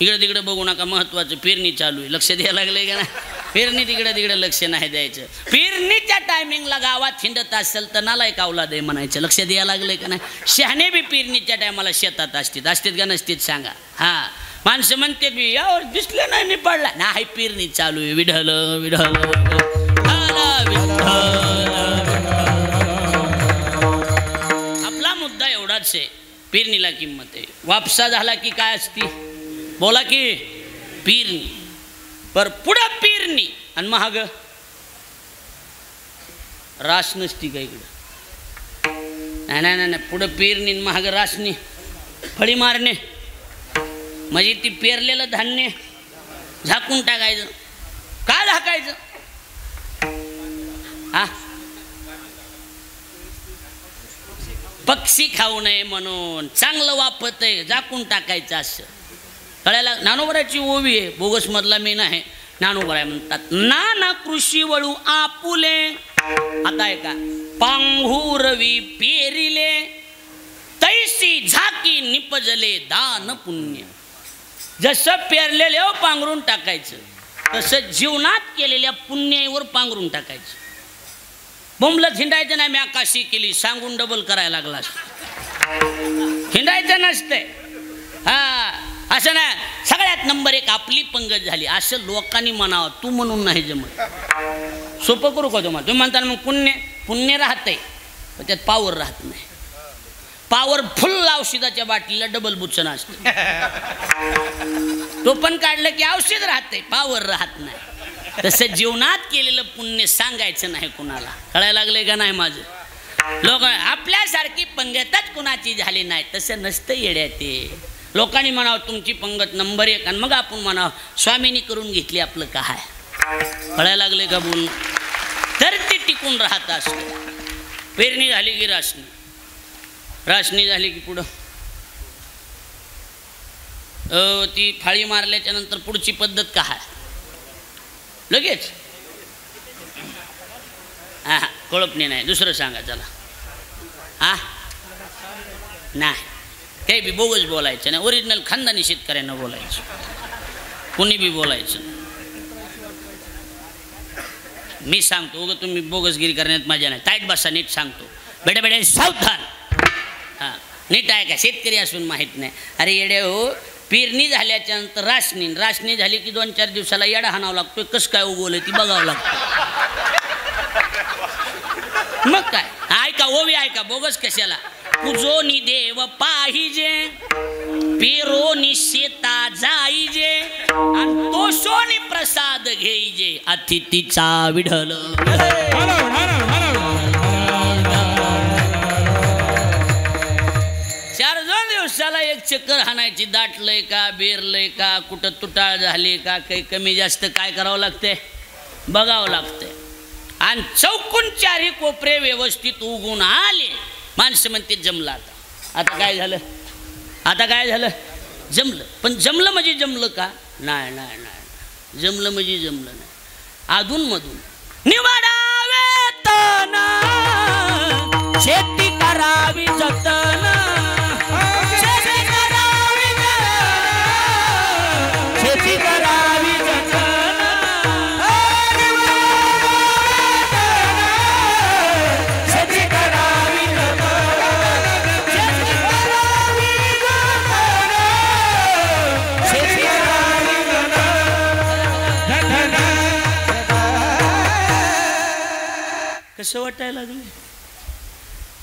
इकडे तिकडे बघू नका, महत्वाचं पेरणी चालू आहे, लक्ष द्यायला लागले का नाही. पेरणी तिकडे तिकडे लक्ष नाही द्यायचं. पेरणीच्या टायमिंगला गावात हिंडत असेल तर नालायक अवलाद आहे म्हणायचं, लक्ष द्यायला लागले का नाही. शहाणे बी पेरणीच्या टायमाला शेतात असतात का नसतात सांगा. हां माणसं म्हणते बी यावर दिसलं नाही मी पडला नाही पेरणी चालू आहे विढल विढल आपला मुद्दा एवढाच आहे पेरणीला किंमत आहे वापसा झाला की काय असती बोला की पेरणी पर पुढं पेरणी आणि महाग रास नसती का इकडं नाही नाही नाही पुढं पेरणी महाग रासनी फळी मारणे म्हणजे ती पेरलेलं धान्य झाकून टाकायचं का झाकायचं हा पक्षी खाऊ नये म्हणून चांगलं वापत आहे झाकून टाकायचं असं कळायला ज्ञानोबराची ओवी आहे बोगस मधला मी नाही ज्ञानोबराय म्हणतात नाना कृषी वळू आपुले आता आहे का पांघुरवी पेरिले तैसी झाकी निपजले दान पुण्य जसं पेरलेले पांघरून टाकायचं तसं जीवनात केलेल्या पुण्यावर पांघरून टाकायचं बोंबलत हिंडायचं नाही मी आकाशी केली सांगून डबल करायला लागलास हिंडायचं नसतंय हा असं ना सगळ्यात नंबर एक आपली पंगत झाली असं लोकांनी म्हणावं तू म्हणून नाही जमत सोपं करू का तुम्हाला तुम्ही म्हणता मग पुण्य पुण्य राहतंय पण त्यात पावर राहत नाही पॉवरफुल औषधाच्या बाटलीला डबल बुचन असतं तो पण काढलं की औषध राहतंय पावर राहत नाही तसं जीवनात केलेलं पुण्य सांगायचं नाही कुणाला कळायला लागलंय का नाही माझं लोक आपल्यासारखी पंगतच कुणाची झाली नाही तसं नसतं येड्या ते लोकांनी म्हणावं तुमची पंगत नंबर 1 आणि मग आपण म्हणावं स्वामींनी करून घेतली आपलं काय कळायला लागले का बोल तर ते टिकून राहत असतं पेरणी झाली की राशनी झाली की पुढं ती फाळी मारल्याच्या नंतर पुढची पद्धत काय लगेच हा कळपणी नाही दुसरं सांगा चला हा नाही काही बी बोगस बोलायचं नाही ओरिजिनल खानदानी शेतकऱ्यांना बोलायचं कुणी बी बोलायचं मी सांगतो उगं तुम्ही बोगसगिरी करण्यात मजा नाही टाईट बसा नीट सांगतो बेड्या बेड्या सावधान हां नीट आहे का शेतकरी असून माहीत नाही अरे येडे हो पेरणी झाल्याच्या नंतर राशनी झाली की 2-4 दिवसाला येडा हाणावं लागतो कसं काय उगवलं ती बघावं लागतं मग काय ऐका ओवी ऐका बोगस कशाला पूजोनी देव पाहिजे पेरोनी शेता जाईजे आणि तोषोनी प्रसाद घेईजे अतिथीचा विढल 4-2 दिवसाला एक चक्कर हाणायची दाटलंय का बेरलंय का कुठं तुटाळ झाली का काही कमी जास्त काय करावं लागते बघावं लागतंय आणि चौकून 4 कोपरे व्यवस्थित उगून आले माणसं म्हणते जमलं आता काय झालं जमलं पण जमलं म्हणजे जमलं का नाही जमलं म्हणजे जमलं नाही अधूनमधून निवडावे तन शेती करावी जतन शेती करावी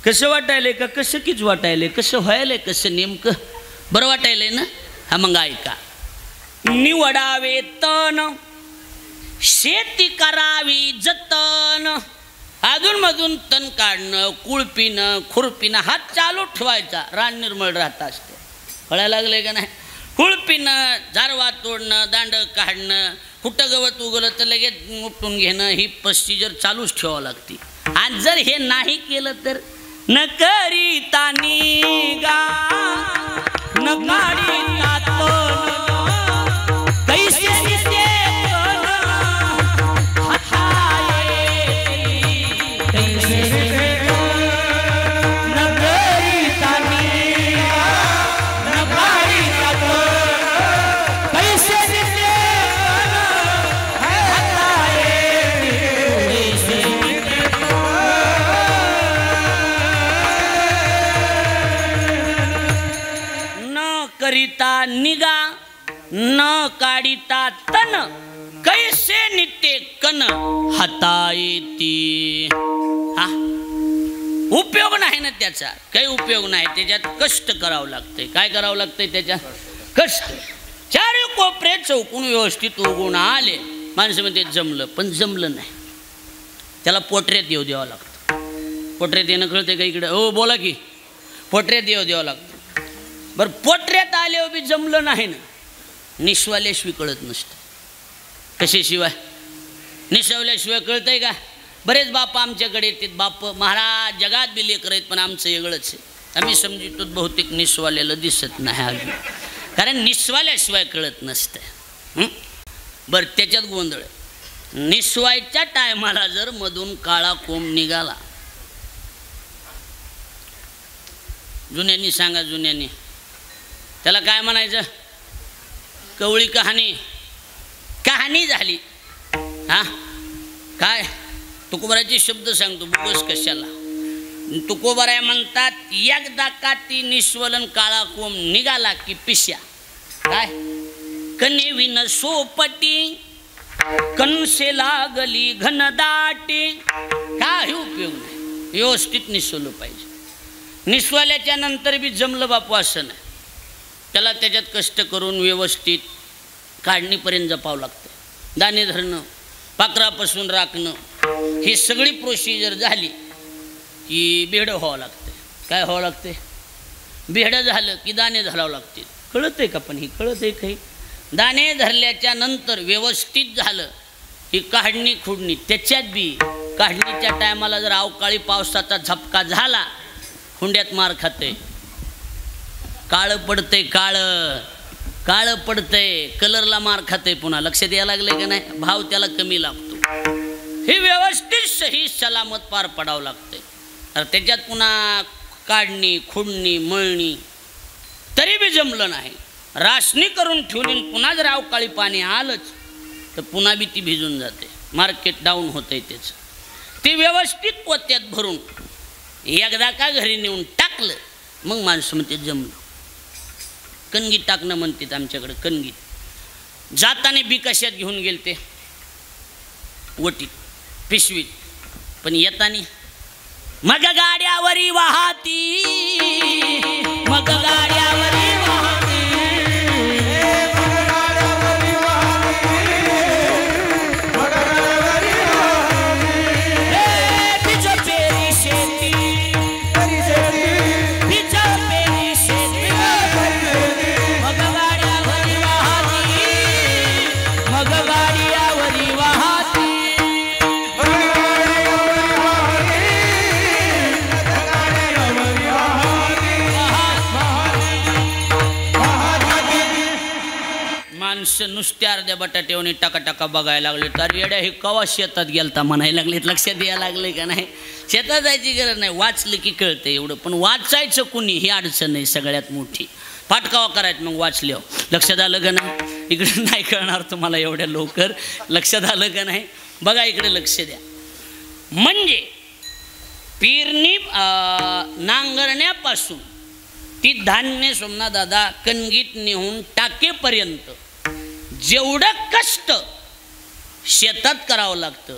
कसं वाटायलंय का कसं कीच वाटायलंय कसं व्हायलंय कसं नेमकं बरं वाटायलंय ना हा मग ऐका निवडावे तन शेती करावी जतन अधूनमधून तण काढणं कुळपीनं खुरपीनं हात चालू ठेवायचा रान निर्मळ राहत असते कळायला लागले का नाही कुळपीनं झारवा तोडणं दांड काढणं कुठं गवत उगवलं तर लगेच उपटून घेणं ही प्रोसिजर चालूच ठेवावं लागते आणि जर हे नाही केलं तर न करीता निगा न काढीता तोन कैसे दिसे करिता निगा न काढिता तन कैसे नित्य कन हातायती. हा उपयोग नाही ना त्याचा, काही उपयोग नाही. त्याच्यात कष्ट करावं लागतंय. काय करावं लागतंय त्याच्यात? कष्ट. चारी कोपरे चौकून व्यवस्थित उगवून आले. माणसं म्हणते जमलं, पण जमलं नाही. त्याला पोटऱ्यात येऊ द्यावं लागतं. पोटऱ्यात येणं कळतंय का इकडं? हो बोला की. पोटऱ्यात येऊ द्यावं लागतं. बरं पोटऱ्यात आले बी जमलं नाही ना, निस्वाल्याशिवाय कळत नसतं. कशाशिवाय? निसवल्याशिवाय कळतंय का? बरेच बाप आमच्याकडे येतात. बाप महाराज जगात बी लेकर आहेत, पण आमचं वेगळंच आहे. आम्ही समजतो बहुतेक निस्वाल्याला दिसत नाही अजून, कारण निस्वाल्याशिवाय कळत नसतं. बरं त्याच्यात गोंधळ आहे. निस्वायच्या टायमाला जर मधून काळा कोंब निघाला, जुन्यांनी सांगा, जुन्यांनी त्याला काय म्हणायचं? कवळी कहाणी. कहाणी झाली. हा काय तुकोबाराचे शब्द सांगतो, बोगस कशाला. तुकोबाराय म्हणतात, एकदा का ती निस्वलन काळा कोंब निघाला की पिश्या काय कने विन सोपटी कणसे लागली घनदाटी. काही उपयोग नाही. व्यवस्थित निसवलं पाहिजे. निस्वल्याच्या नंतर बी जमलं बापू असं नाही. त्याला त्याच्यात कष्ट करून व्यवस्थित काढणीपर्यंत जपावं लागतं. दाणे धरणं, पाखरापासून राखणं, ही सगळी प्रोसिजर झाली की बेडं व्हावं लागतं. काय व्हावं लागते? बेडं झालं की दाणे धरावं लागते. कळत आहे का? पण ही कळत आहे काही? दाणे धरल्याच्या नंतर व्यवस्थित झालं ही काढणी खुडणी. त्याच्यात बी काढणीच्या टायमाला जर अवकाळी पावसाचा झपका झाला, हुंड्यात मार खाते. काळं पडतंय, काळं काळं पडतंय, कलरला मार खाते. पुन्हा लक्ष द्यायला लागले का नाही? भाव त्याला कमी लागतो. हे व्यवस्थित सही सलामत पार पडावं लागतंय. तर त्याच्यात पुन्हा काढणी खुडणी मळणी तरी बी जमलं नाही, राशनी करून ठेवली, पुन्हा जर अवकाळी पाणी आलंच तर पुन्हा बी ती भिजून जाते. मार्केट डाऊन होतंय त्याचं. ती व्यवस्थित पोत्यात भरून एकदा का घरी नेऊन टाकलं, मग माणसं म्हणते जमलं. कणगीत टाकणं म्हणतात आमच्याकडे. कणगीत जाताने बी कशात घेऊन गेले ते? वटीत, पिशवीत. पण येतानी मग गाड्यावरी वाहती, मग गाड्यावरी वाहती, बीज पेरी शेती, बीज पेरी शेती, मग गाड्यावरी वाहती, मग गाड्यावरी वाहती. माणसं नुसत्या अर्ध्या बटाट्यावनी टाका बघायला लागले. तर येड्या हे कवा शेतात गेलता म्हणायला लागलेत. लक्षात द्यायला लागले का नाही? शेतात जायची गरज नाही, वाचलं की कळतं एवढं. पण वाचायचं कुणी ही अडचण आहे सगळ्यात मोठी. पाठकावा करायचं मग वाचल्यावर. लक्षात आलं का नाही? इकडे नाही कळणार तुम्हाला एवढ्या लवकर. लक्षात आलं का नाही? बघा इकडे लक्ष द्या. म्हणजे पेरणी नांगरण्यापासून ती धान्य सोमना दादा कणगीत नेऊन टाकेपर्यंत जेवढं कष्ट शेतात करावं लागतं,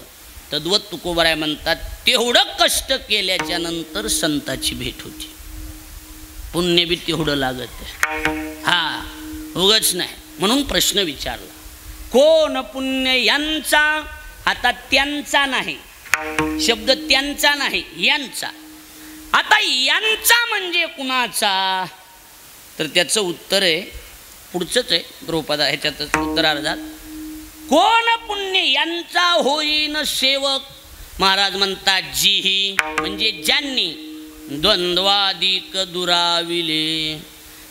तद्वत तुकोबाराय म्हणतात तेवढं कष्ट केल्याच्या नंतर संताची भेट होती. पुण्य बी तेवढं लागत आहे. हा उगच नाही. म्हणून प्रश्न विचारला, कोण पुण्य यांचा? आता त्यांचा नाही शब्द, त्यांचा नाही यांचा. आता यांचा म्हणजे कुणाचा? तर त्याचं उत्तर आहे पुढचंच आहे द्रौपदा ह्याच्यातच उत्तरार्धात. कोण पुण्य यांचा होईन सेवक. महाराज म्हणतात जीही म्हणजे ज्यांनी द्वंद्वाधिक दुराविले,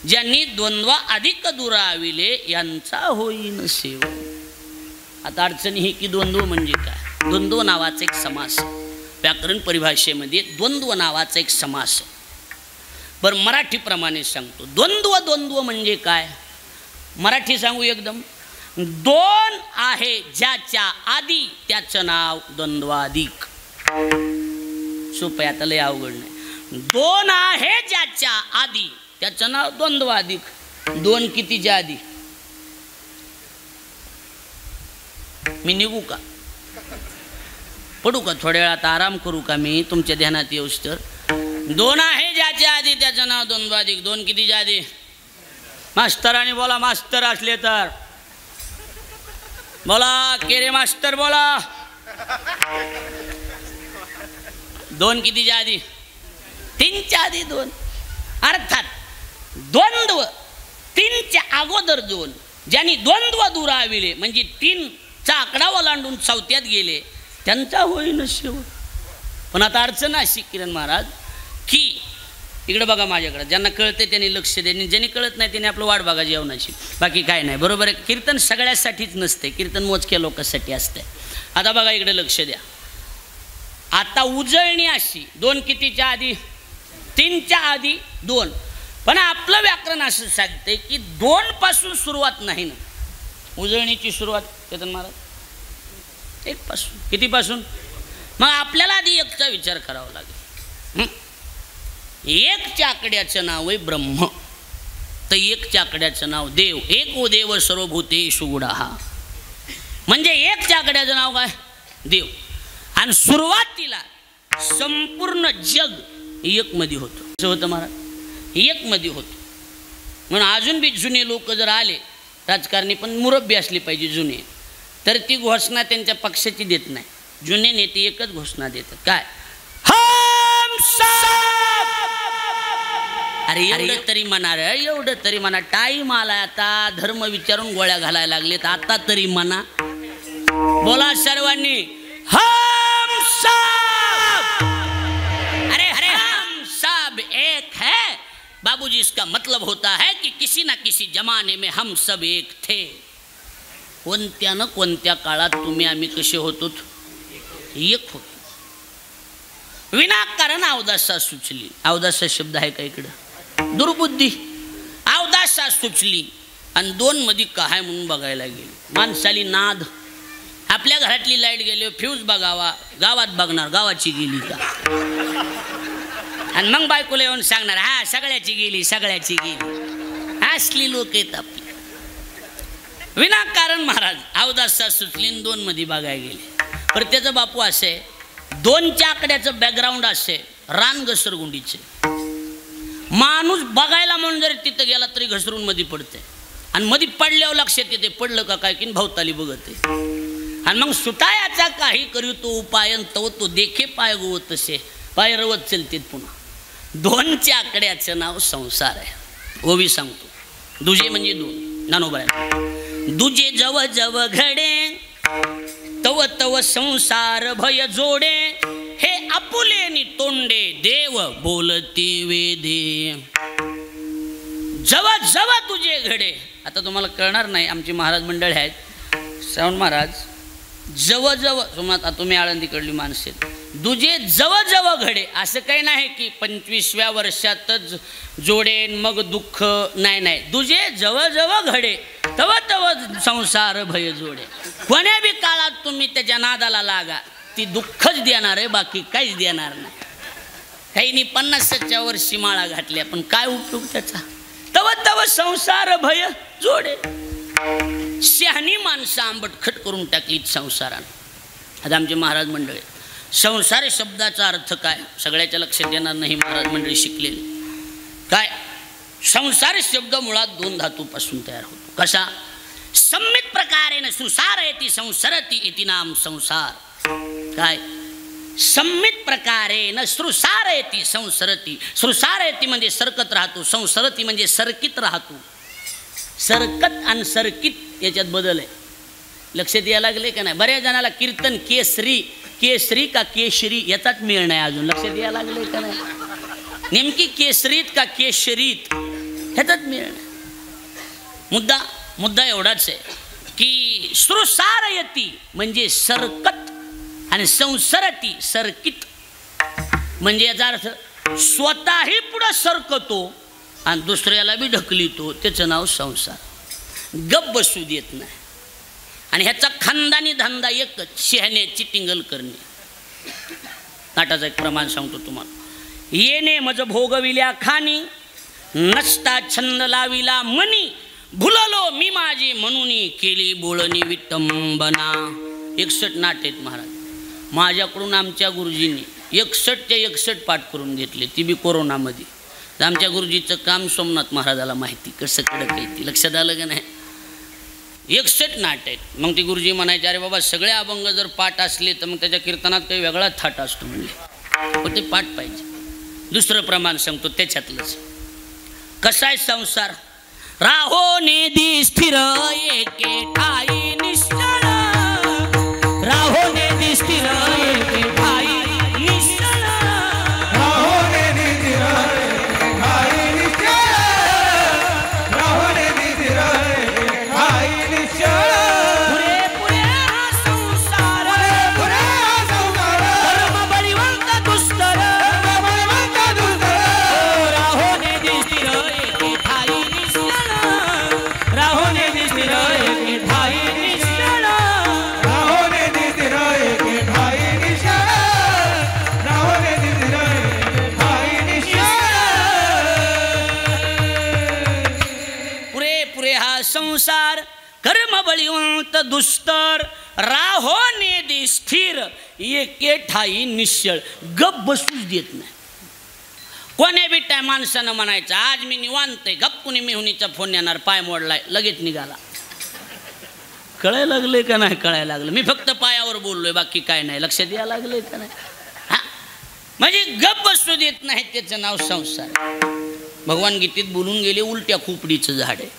ज्यांनी द्वंद्व अधिक दुराविले यांचा होईन सेवक. आता अडचणी ही की द्वंद्व म्हणजे काय? द्वंद्व नावाचा एक समास व्याकरण परिभाषेमध्ये द्वंद्व नावाचा एक समास. बरं मराठीप्रमाणे सांगतो. द्वंद्व म्हणजे काय? मराठी सांगू एकदम. दोन आहे ज्याच्या आधी त्याचं नाव द्वंद्वाधिक. सोपं, आता लय अवघड नाही. दोन आहे ज्याच्या आधी त्याचं नाव द्वंद्वाधिक. दोन कितीच्या आधी? मी निघू का, पडू का, थोड्या वेळात आराम करू का, मी तुमच्या ध्यानात येऊस तर. दोन आहे ज्याच्या आधी त्याचं नाव द्वंद्वाधिक. दोन कितीच्या आधी? मास्तरांनी बोला, मास्तर असले तर बोला, केरे मास्तर बोला. दोन कितीच्या आधी? तीनच्या आधी दोन. अर्थात द्वंद्व तीनच्या अगोदर दोन. ज्यांनी द्वंद्व दुराविले म्हणजे तीनचा आकडा ओलांडून चौथ्यात गेले त्यांचा होईन शेवट. पण आता अडचण अशी किरण महाराज की इकडे बघा माझ्याकडे, ज्यांना कळते त्यांनी लक्ष द्या, ज्यांनी कळत नाही त्यांनी आपलं वाट बघा जेवणाची, बाकी काय नाही. बरोबर आहे. कीर्तन सगळ्यासाठीच नसते, कीर्तन मोजक्या लोकांसाठी असते. आता बघा इकडे लक्ष द्या. आता उजळणी अशी दोन कितीच्या आधी? तीनच्या आधी दोन. पण आपलं व्याकरण असं सांगते की दोन पासून सुरुवात नाही ना, उजळणीची सुरुवात केतन महाराज एक पासून. कितीपासून? मग आपल्याला आधी एकचा विचार करावा लागेल. एकच्या आकड्याचं नाव आहे ब्रह्म, तर एकच्या आकड्याचं नाव देव. एक ओ देव सर्वभूतेषु गुढः, म्हणजे एकच्या आकड्याचं नाव काय? देव. आणि सुरुवातीला संपूर्ण जग एक मध्ये होतं. असं होतं महाराज, एक मध्ये होतं. म्हणून अजून बी जुने लोक जर आले, राजकारणी पण मुरब्बी असली पाहिजे जुने, तर ती घोषणा त्यांच्या पक्षाची देत नाही. जुने नेते एकच घोषणा देतात, काय? हम सब. अरे एवढं तरी म्हणा रे, एवढं तरी म्हणा. टाईम आला आता, धर्म विचारून गोळ्या घालायला लागलेत, आता तरी म्हणा. बोला सर्वांनी, हम सब. अरे अरे हम सब एक है बाबूजी. इसका मतलब होता है कि किसी ना किसी जमाने में हम सब एक थे. कोणत्या न कोणत्या काळात तुम्ही आम्ही कसे होतो? एक होतो. विनाकारण अवदासा सुचली. अवदासा शब्द आहे का इकडं? दुर्बुद्धी. अवदासा सुचली आणि दोन मध्ये काय म्हणून बघायला गेली. माणसाली नाद. आपल्या घरातली लाईट गेली, फ्यूज बघावा, गावात बघणार गावाची गेली का, आणि मग बायकोला येऊन सांगणार हा सगळ्याची गेली, सगळ्याची गेली. असली लोक आहेत आपली. विनाकारण महाराज अवदासा सुचली, दोन मध्ये बघायला गेले. पर त्याचं बापू असे, दोनच्या आकड्याचं बॅकग्राऊंड असे रान घसरगुंडीचे. माणूस बघायला म्हणून जरी तिथं गेला तरी घसरून मध्ये पडते, आणि मध्ये पडल्यावर लक्षात येते पडलं का काय की भवताली बघते. आणि मग सुटायाचा काही करू तो उपायन तो तो देखे पाय गोवत तसे पाय रवत चलतेत. पुन्हा दोनच्या आकड्याचं नाव संसार आहे. ओवी सांगतो, दुजे म्हणजे दोन. नानोबा दुजे जव जव घडे तव तव संसार भय जोडे. हे आपुलेनी तोंडे देव बोलते वेदे. जव जव तुझे घडे. आता तुम्हाला कळणार नाही, आमची महाराज मंडळ आहेत, श्रावण महाराज जव जव. आता तुम्ही आळंदीकडली माणसे, दुजे जव जव घडे. असं काही नाही की 25व्या वर्षातच जोडेन मग दुःख, नाही नाही. दुजे जव जव घडे तव तव संसार भय जोडे. कोण्या बी काळात तुम्ही त्याच्या नादाला लागा, ती दुःखच देणार आहे, बाकी काहीच देणार नाही. काहींनी 50च्या वर्षी माळा घातल्या, पण काय उपयोग त्याचा? तव तव संसार भय जोडे. शहाणी माणसं आंबटखट करून टाकलीत संसारानं. आता आमचे महाराज मंडळी, संसार शब्दाचा अर्थ काय सगळ्याच्या लक्षात येणार नाही. महाराज मंडळी शिकलेले काय? संसार शब्द मुळात दोन धातूपासून तयार होतो. कसा? सम्मित प्रकारेन सुसारयति संसरति इति नाम संसार. काय? सम्मित प्रकारेन सुसारयति संसरति. सुसारयति म्हणजे सरकत राहतो, संसरति म्हणजे सरकीत राहतो. सरकत आणि सरकीत याच्यात बदल आहे. लक्षात यायला लागले का नाही? बऱ्याच जणाला कीर्तन केसरी, केसरी का केशरी याचाच मेळ नाही अजून. लक्षात यायला लागले का नाही? नेमकी केसरीत का केशरीत ह्याचाच मेळ नाही. मुद्दा एवढाच आहे की सुसारयति म्हणजे सरकत आणि संसरती सरकीत. म्हणजे याचा अर्थ स्वतःही पुढं सरकतो आणि दुसऱ्याला बी ढकलितो. त्याचं नाव संसार. गप बसू देत नाही. आणि ह्याचा खानदानी धंदा एकच, शहाण्याची टिंगल करणे. नाटाचं एक प्रमाण सांगतो तुम्हाला. येणे मज भोगविल्या खानी, नसता छंद लाविला मनी, भुललो मी माझी म्हणून केली बोळणी विटंबना. 61 नाट आहेत महाराज. माझ्याकडून आमच्या गुरुजींनी 61च्या 61 पाठ करून घेतले, ती बी कोरोनामध्ये. तर आमच्या गुरुजीचं काम सोमनाथ महाराजाला माहिती कसं कडक आहे ती. लक्षात आलं का नाही? 61 नाट आहेत. मग ती गुरुजी म्हणायचे अरे बाबा सगळे अभंग जर पाठ असले तर मग त्याच्या कीर्तनात काही वेगळाच थाट असतो म्हणले. पण ते पाठ पाहिजे. दुसरं प्रमाण सांगतो त्याच्यातलंच. कसा आहे संसार? राहो नेदी स्थिर एके ठाई निश्चळ, राहो नेदी स्थिर एके ठाई निश्चळ, राहो नेदी स्थिर एके ठाई निश्चळ, राहो नेदी स्थिर एके ठाई निश्चळ. पुरे पुरे हा संसार, पुरे हा संसार, कर्म बळीवंत दुस्तर, कर्म बळीवंत दुस्तर. राहो नेदी स्थिर एके ठाई निश्चळ, राहो नेदी स्थिर एके ठाई निश्चळ. राहो नेदी स्थिर एके ठाई निश्चळ, राहो नेदी स्थिर एके ठाई निश्चळ. पुरे पुरे हा संसार कर्म बळीवंत दुस्तर, राहो नेदी स्थिर एके ठाई निश्चळ. गप बसूच देत नाही. कोण्या बिट्या माणसानं म्हणायचं आज मी निवांत आहे, गप कुणी मेहुणीचा फोन येणार, पाय मोडलाय, लगेच निघाला. कळायला लागले का नाही? कळायला लागलं. मी फक्त पायावर बोललोय, बाकी काय नाही. लक्षात यायला लागले का नाही? हा म्हणजे गप बसू देत नाही, त्याचं नाव संसार. भगवान गीतेत बोलून गेले उलट्या खोपडीचं झाड आहे.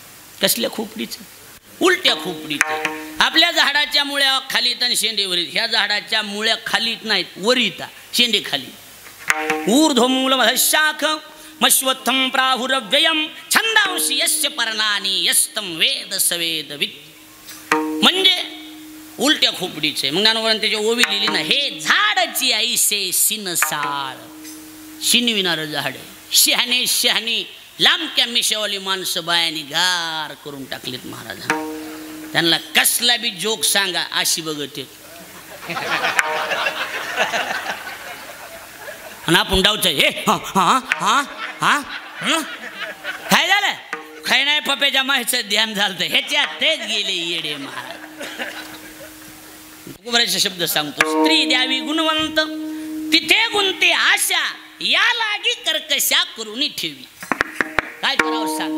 कसल्या खोपडीचं? उलट्या खोपडीचं. आपल्या झाडाच्या मुळ्या खालीत आणि शेंडे वरीत. ह्या झाडाच्या मुळ्या खालीत नाहीत, वरीत, शेंडे खाली. ऊर्ध्वमूलमधः शाख मश्वत्थं प्राहुरव्ययं छंदांशी यस्य पर्णानि यस्तं वेद सवेदवित्. म्हणजे उलट्या खोपडीचे. मग ज्ञानोबांनी त्याची ओवी लिहिली ना, हे झाडाची ऐसे सिनसाळ. शिनविणारं झाड आहे. शहाणे शहाणी लांबक्या मिशावाली माणसं बायानी गार करून टाकलेत महाराजांना. त्यांना कसला बी जोक सांगा अशी बघत येत. आणि आपण डावचं हे हा हा हा हा काय झालं? काय नाही, पप्याच्या माहीचं ध्यान झालं. ह्याच्यात तेच गेले येडे महाराज. बरेचसे शब्द सांगतो. स्त्री द्यावी गुणवंत तिथे गुंते आशा, या लागी कर्कशा करून ठेवी. काय करावं सांग?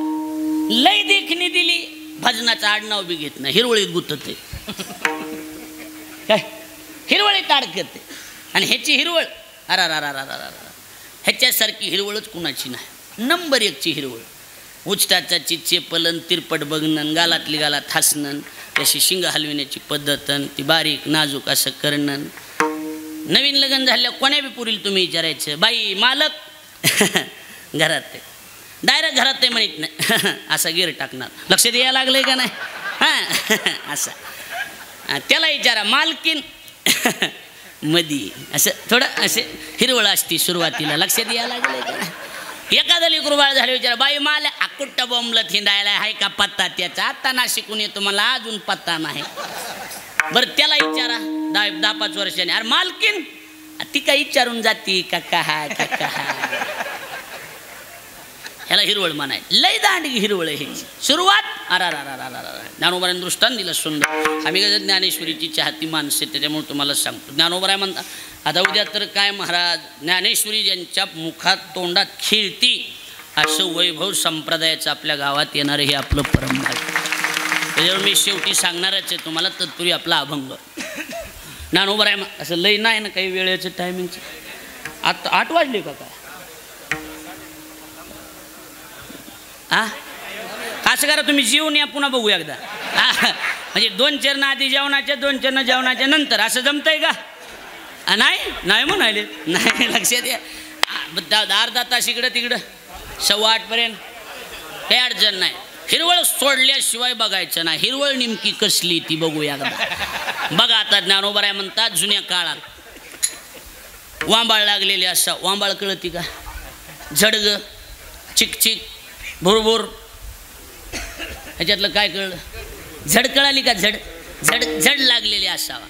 लय देखणी दिली, भजनाचं आडनाव बी घेत नाही, हिरवळीत गुतते. काय हिरवळीत अडकते. आणि ह्याची हिरवळ अरा रा रा रा रा ह्याच्यासारखी हिरवळच कुणाची नाही. नंबर 1ची हिरवळ. उचटाचा चिच्चे पलन, तिरपट बघणं, गालातली गालात हसणं, त्याशी शिंग हलविण्याची पद्धतन, ती बारीक नाजूक असं करणं. नवीन लग्न झाल्या कोण्या बी पुरील तुम्ही विचारायचं बाई मालक घरात आहे, डायरेक्ट घरात आहे म्हणत नाही, असा गिर टाकणार. लक्ष द्यायला लागलंय का नाही? हां असं. त्याला विचारा मालकीन मधी, असं थोडं असे हिरवळ असती सुरुवातीला. लक्ष द्यायला लागलंय का नाही? एखादा लेकरू बाळ झाले विचारा बाई माल अकुट्ट बॉम्बला थिंडायला आहे का पत्ता त्याचा? आता नाशिकून येतो मला अजून पत्ता नाही. बरं त्याला विचारा 10-5 वर्षांनी, अरे मालकीन ती काय विचारून जाती का काय का काय? ह्याला हिरवळ म्हणाय. लय दांडगी हिरवळ आहे ह्याची सुरुवात. अरा रा रा रा रा रा. ज्ञानोबारांनी दृष्टांत दिलं सुंदर. आम्ही कसं ज्ञानेश्वरीची चाहती माणसे, त्याच्यामुळे तुम्हाला सांगतो. ज्ञानोबराय म्हणता आता उद्या तर काय महाराज, ज्ञानेश्वरी ज्यांच्या मुखात तोंडात खिळती असं वैभव संप्रदायाचं आपल्या गावात येणार हे आपलं परंपरा. त्याच्यावर मी शेवटी सांगणारच आहे तुम्हाला तत्पूर्वी आपला अभंग. ज्ञानोबराय असं लय नाही ना काही वेळेचं टायमिंगचं. आता 8 वाजले का काय? हा असं करा तुम्ही जेवून या, पुन्हा बघू एकदा. म्हणजे 2 चरण आधी जेवणाच्या, 2 चरण जेवणाच्या नंतर. असं जमतंय का? नाही नाही म्हणाले नाही. लक्षात या. अर्धा तास इकडं तिकडं 7:15 काही अडचण नाही. हिरवळ सोडल्याशिवाय बघायचं नाही. हिरवळ नेमकी कसली ती बघू एकदा. बघा आता ज्ञानोबराय म्हणतात जुन्या काळात वांबाळ लागलेले असा. वांबाळ कळती का? झडग चिकचिक भुरभुर. ह्याच्यातलं काय कळलं? झड कळाली का? झड झड झड लागलेली असावा.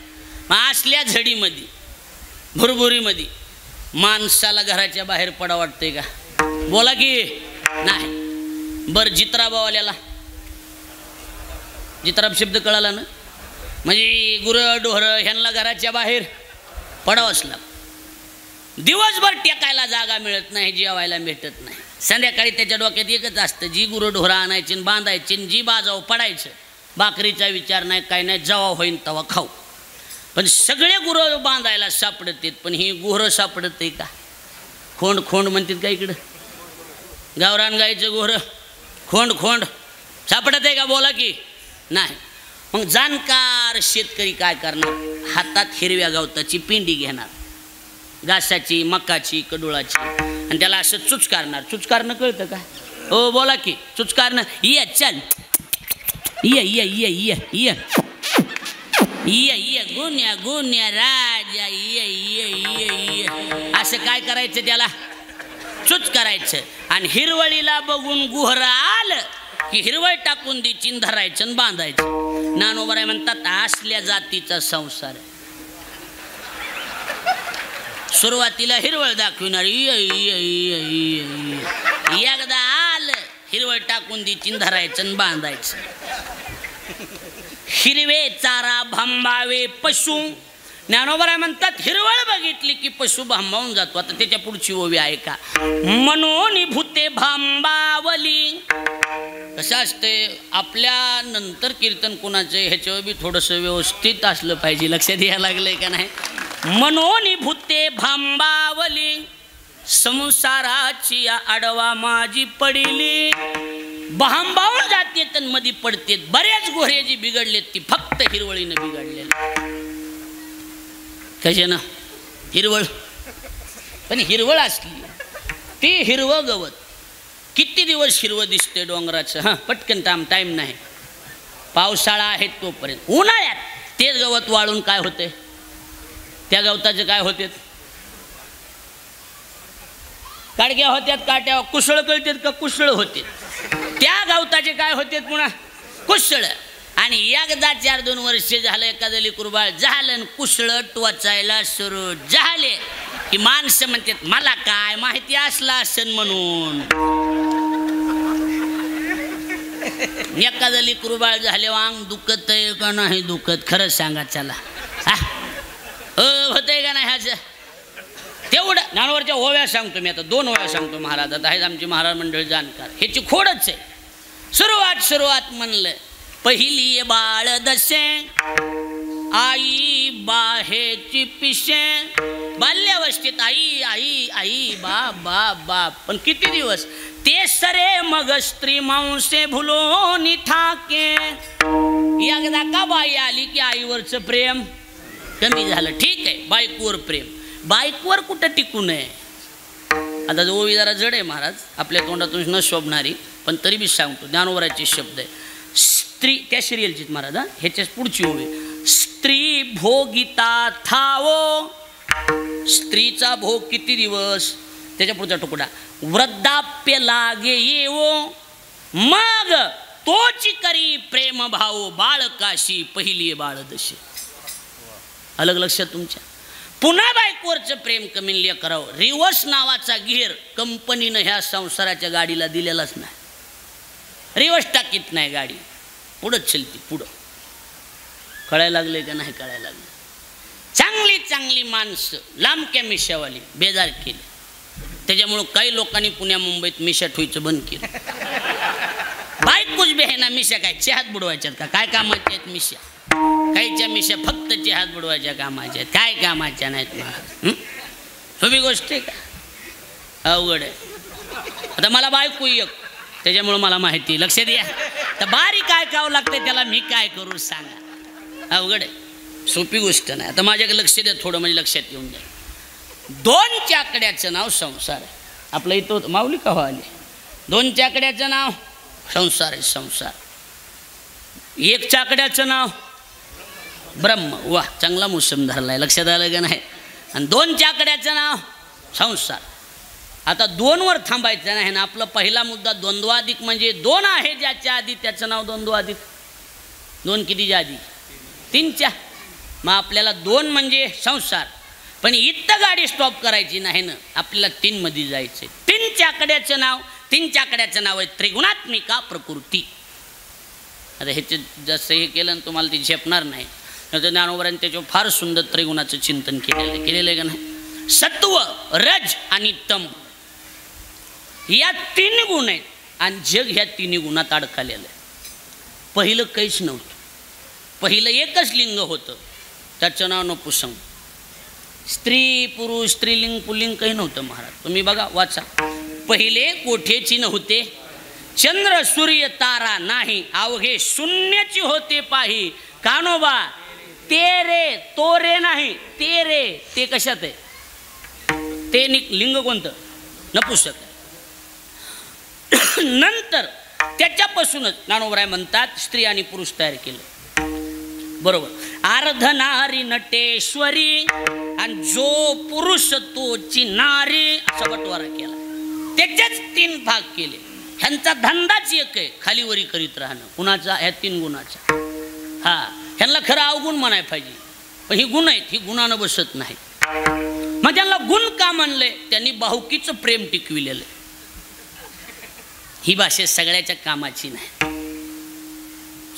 मग असल्या झडीमध्ये भुरभुरीमध्ये माणसाला घराच्या बाहेर पडा वाटतंय का? बोला की नाही. बरं जित्राबावाल्याला, जित्राब शब्द कळाला ना? म्हणजे गुरं ढोरं ह्यांना घराच्या बाहेर पडावंच लागतं. दिवसभर टेकायला जागा मिळत नाही, जेवायला भेटत नाही. संध्याकाळी त्याच्या डोक्यात एकच असतं, जी गुरं ढोरं आणायची बांधायची, जी बाजाव पडायचं. भाकरीचा विचार नाही, काय नाही, जेव्हा होईन तेव्हा खाऊ. पण सगळे गुरं बांधायला सापडत आहेत, पण ही गुरं सापडत आहे का? खोंड खोंड म्हणतात का इकडं? गावरान गायचं गोरं खोंड खोंड सापडत आहे का? बोला की नाही. मग जाणकार शेतकरी काय करणार? हातात हिरव्या गवताची पिंडी घेणार, घासाची, मकाची, कडुळाची, आणि त्याला असं चुचकारणार. चुचकारणं कळतं का? हो बोला की. चुचकारणं. ये चल, ये ये ये ये ये ये ये गुन्या गुन्या राजा ये ये ये ये असं काय करायचं? त्याला चुच करायचं. आणि हिरवळीला बघून गुहरा आलं की हिरवळ टाकून द्यायची, धरायचं आणि बांधायचं. नानोबराय म्हणतात असल्या जातीचा संसार आहे. सुरुवातीला हिरवळ दाखविणार, एकदा आलं हिरवळ टाकून द्यायची, धरायचं आणि बांधायचं. हिरवे चारा भांबावे पशु. ज्ञानोबराय म्हणतात हिरवळ बघितली की पशु भांबावून जातो. आता त्याच्या पुढची ओवी आहे का? मनोनी भूते भांबावली. कसं असते आपल्या नंतर कीर्तन कोणाचे ह्याच्यावर बी थोडंसं व्यवस्थित असलं पाहिजे. लक्षात यायला लागलंय का नाही? मनोनी भूते भांबावली, संसाराची आडवा माझी पडिली. भांबावून जाते तर मधी पडते. बरेच गोरे जी बिघडलेत ती फक्त हिरवळीनं बिघडलेले. कशानं? हिरवळ. पण हिरवळ असली ती हिरवं गवत किती दिवस हिरवं दिसते डोंगराचं? हां पटकन टाईम नाही. पावसाळा आहे तोपर्यंत. उन्हाळ्यात तेच गवत वाळून काय होते? त्या गवताचे काय होते? काडक्या होत्यात, काट्या कुसळ कळतात का? कुसळ होते. त्या गवताचे काय होते पुन्हा? कुसळ. आणि एकदा 4-2 वर्ष झालं एखादं लेकरू बाळ झालं कुसळ टोचायला सुरू झाले की माणसं म्हणतात मला काय माहिती असला असन म्हणून. एखादं लेकरू बाळ झाले अंग दुखत आहे का नाही दुखत? खरं सांगा चला. होतंय का नाही ह्याचं? तेवढं ज्ञानवरच्या ओव्या सांगतो मी. आता 2 ओव्या सांगतो महाराजात. आहेत आमची महाराज मंडळ जाणकार. ह्याची खोडच आहे. सुरुवात म्हणलं पहिली बाळ दशे आई बाहेची पिशे. बाल्यावस्थेत आई आई आई बाप बाप बाप. पण किती दिवस? ते सरे मग स्त्री मांसे भुलोनी ठाके. एकदा का बाई आली की आईवरचं प्रेम कमी झालं. ठीक आहे बायकोवर प्रेम. बायकोवर कुठं टिकू नये. आता ओवी जरा जड आहे महाराज, आपल्या तोंडातून न शोभणारी, पण तरी बी सांगतो. ज्ञानोबराचे शब्द आहे. स्त्री त्या सिरियलचीच महाराज. ह्याच्याच पुढची ओवी. स्त्री भोगिता थावो. स्त्रीचा भोग किती दिवस? त्याच्या पुढचा तुकडा. वृद्धाप्य लागे येवो मग तोची करी प्रेम भाव बाळकाशी पहिली बाळदशी. अलग लक्षात तुमच्या. पुन्हा बायकोवरचं प्रेम कमी करावं. रिवर्स नावाचा गिअर कंपनीनं ह्या संसाराच्या गाडीला दिलेलाच नाही. रिवर्स टाकीत नाही गाडी, पुढंच चलती पुढं. कळायला लागले का नाही कळायला लागले? चांगली चांगली माणसं लांबक्या मिशावाली बेजार केली. त्याच्यामुळं काही लोकांनी पुण्या मुंबईत मिशा ठेवायचं बंद केलं. बायकोच बेहेना मिशा काय चहात बुडवायच्यात का? काय कामाच्या आहेत मिशा? काहीच्या मिशा फक्त चहात बुडवायच्या कामाच्या आहेत, काय कामाच्या नाहीत. सोपी गोष्ट आहे का? अवघड आहे. आता मला बायको एक, त्याच्यामुळं मला माहिती. लक्ष द्या. तर बारीक काय कावं लागतं त्याला मी काय करू सांगा? अवघड आहे. सोपी गोष्ट नाही. आता माझ्याकडे लक्ष द्या थोडं, म्हणजे लक्षात येऊन जाईल. 2 चाकड्याचं नाव संसार आहे. आपलं इथं माऊली का आली? 2 चाकड्याचं नाव संसार आहे. संसार. 1 चाकड्याचं नाव ब्रह्म. वा चांगला मोसम धरलाय. लक्षात आलं का नाही? आणि 2 चाकड्याचं नाव संसार. आता 2 वर थांबायचं नाही ना. आपला पहिला मुद्दा द्वंद्वाधिक म्हणजे 2 आहे ज्याच्या आधी त्याचं नाव द्वंद्वाधिक. 2 कितीच्या आधी? 3च्या. मग आपल्याला 2 म्हणजे संसार. पण इथं गाडी स्टॉप करायची नाही ना, आपल्याला 3 मध्ये जायचं. 3 चाकड्याचं नाव आहे त्रिगुणात्मिका प्रकृती. आता ह्याचे जसं हे केलं तुम्हाला ती झेपणार नाही. ज्ञानोबरांनी त्याच्यावर फार सुंदर त्रिगुणाचं चिंतन केलेलं आहे का नाही. सत्व, रज आणि तम या 3 गुण आहेत आणि जग ह्या 3 गुणात अडकलेलं आहे. पहिलं काहीच नव्हतं. पहिलं एकच लिंग होतं, त्याचं नाव नपुंसक. स्त्री पुरुष स्त्रीलिंग पुल्लिंग काही नव्हतं महाराज. तुम्ही बघा वाचा. पहिले कोठेची नव्हते, चंद्र सूर्य तारा नाही, अवघे शून्याची होते पाही. कानोबा तेरे तोरे नाही, तेरे ते कशात आहे? ते लिंग कोणतं? नपुंसक आहे. नंतर त्याच्यापासूनच ज्ञानोबराय म्हणतात स्त्री आणि पुरुष तयार केलं. बरोबर. अर्धनारी नटेश्वरी आणि जो पुरुष तोची नारी असा बटवारा केला. त्याच्याच 3 भाग केले. ह्यांचा धंदाच एक आहे, खालीवरी करीत राहणं. कुणाचा? ह्या 3 गुणाचा. हा, ह्यांना खरं अवगुण म्हणाय पाहिजे, पण ही गुण आहेत, ही गुणानं बसत नाही. मग त्यांना गुण का म्हणले? त्यांनी भाऊकीचं प्रेम टिकविलेलं. ही भाषा सगळ्याच्या कामाची नाही.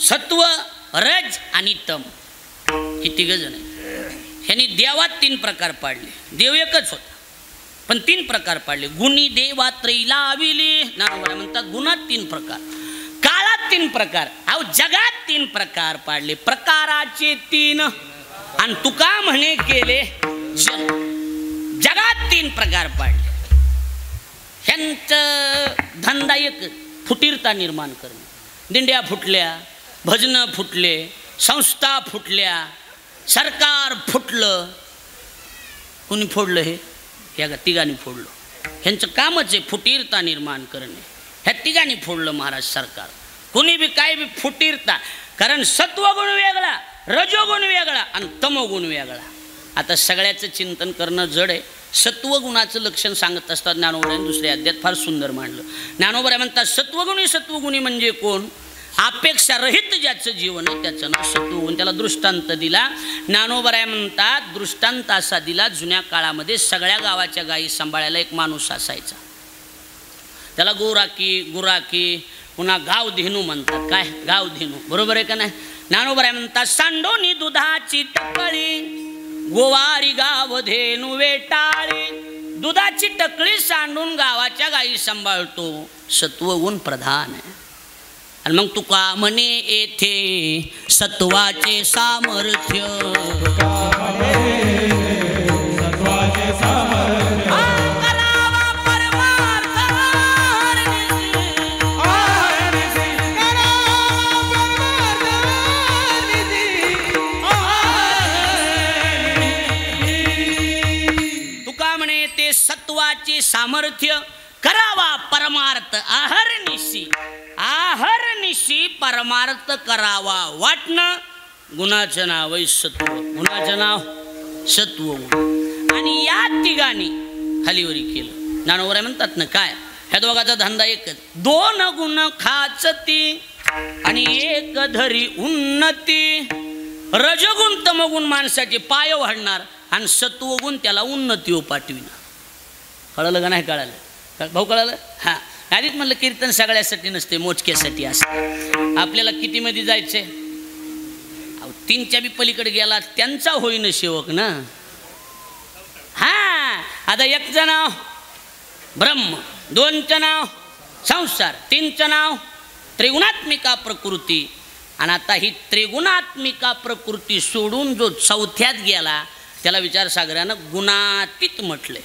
सत्व, रज आणि तम ही 3 जण आहेत. ह्यांनी देवात 3 प्रकार पाडले. देव एकच होता पण 3 प्रकार पाडले. गुणी देवा त्रैला आविले. ज्ञानोबा म्हणतात गुणात 3 प्रकार, काळात 3 प्रकार, अहो जगात 3 प्रकार पाडले. प्रकाराचे 3 आणि तुका म्हणे केले जग. जगात 3 प्रकार पाडले. ह्यांचं धंदा एक, फुटीरता निर्माण करणे. दिंड्या फुटल्या, भजनं फुटले, संस्था फुटल्या, सरकार फुटलं. कोणी फोडलं? हे ह्या 3घांनी फोडलं. ह्यांचं कामच आहे फुटीरता निर्माण करणे. ह्या 3घांनी फोडलं महाराज सरकार. कोणी बी काय बी फुटीरता. कारण सत्वगुण वेगळा, रजोगुण वेगळा आणि तमोगुण वेगळा. आता सगळ्याचं चिंतन करणं जड आहे. सत्वगुणाचं लक्षण सांगत असतात ज्ञानोबरांनी दुसऱ्या अध्यायात फार सुंदर मांडलं. ज्ञानोबराय म्हणतात सत्वगुणी म्हणजे कोण? अपेक्षा रहित ज्याचं जीवन आहे त्याचं नाव सत्वगुण. त्याला दृष्टांत दिला. ज्ञानोबराय म्हणतात दृष्टांत असा दिला, जुन्या काळामध्ये सगळ्या गावाच्या गायी सांभाळायला एक माणूस असायचा. त्याला गुराकी पुन्हा गावधेनू म्हणतात. काय? गावधेनू. बरोबर आहे का नाही? ज्ञानोबराय म्हणतात सांडोनी दुधाची टकळी, गोवारी गावधेनू वेटाळी. दुधाची टकळी सांडून गावाच्या गायी सांभाळतो, सत्वगुण प्रधान आहे. आणि मग तुका म्हणे येथे सत्वाचे सामर्थ्य. तुका म्हणे ते सत्वाचे सामर्थ्य करावा परमार्थ आहरनिशी. आहरनिशी परमार्थ करावा वाटणं. गुणाचं नाव आहे सत्व. गुणाचं नाव सत्वगुण. आणि या 3घांनी खालीवरी केलं. ज्ञानोबराय म्हणतात ना काय? ह्या दोघाचा धंदा एकच. 2 गुण खाचती आणि 1 धरी उन्नती. रजगुण तमगुण माणसाचे पाय वाढणार आणि सत्वगुण त्याला उन्नतीवर पाठविणार. कळलं का नाही? कळालं भाऊ? कळालं? हां. आधीच म्हणलं कीर्तन सगळ्यासाठी नसते, मोजक्यासाठी असते. आपल्याला कितीमध्ये जायचंय? 3च्या बी पलीकडे गेला त्यांचा होईन सेवक ना. हां. आता 1चं नाव ब्रह्म, 2चं नाव संसार, 3चं नाव त्रिगुणात्मिका प्रकृती. आणि आता ही त्रिगुणात्मिका प्रकृती सोडून जो 4थ्यात गेला त्याला विचारसागरानं गुणातीत म्हटलंय.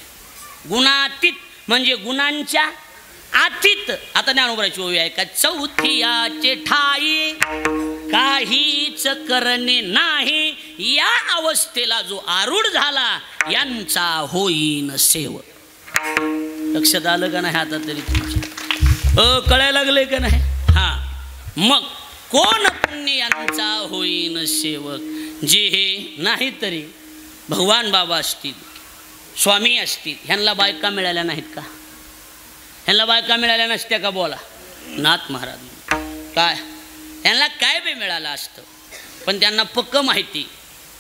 गुणातीत म्हणजे गुणांच्या आतीत. आता ज्ञानोबराची ओवी आहे का? 4थ्याचे ठाई काहीच करणे नाही, या अवस्थेला जो आरूढ झाला यांचा होईन सेवक. लक्षात आलं का नाही? आता तरी तुमच्या कळायला लागले का नाही? हां. मग कोण पुण्य यांचा होईन सेवक? जे हे नाही तरी भगवान बाबा असतील, स्वामी असतील, ह्यांना बायका मिळाल्या नाहीत का? ह्यांना बायका मिळाल्या नसत्या का? बोला. नाथ महाराज काय यांना काय बी मिळालं असतं, पण त्यांना पक्क माहिती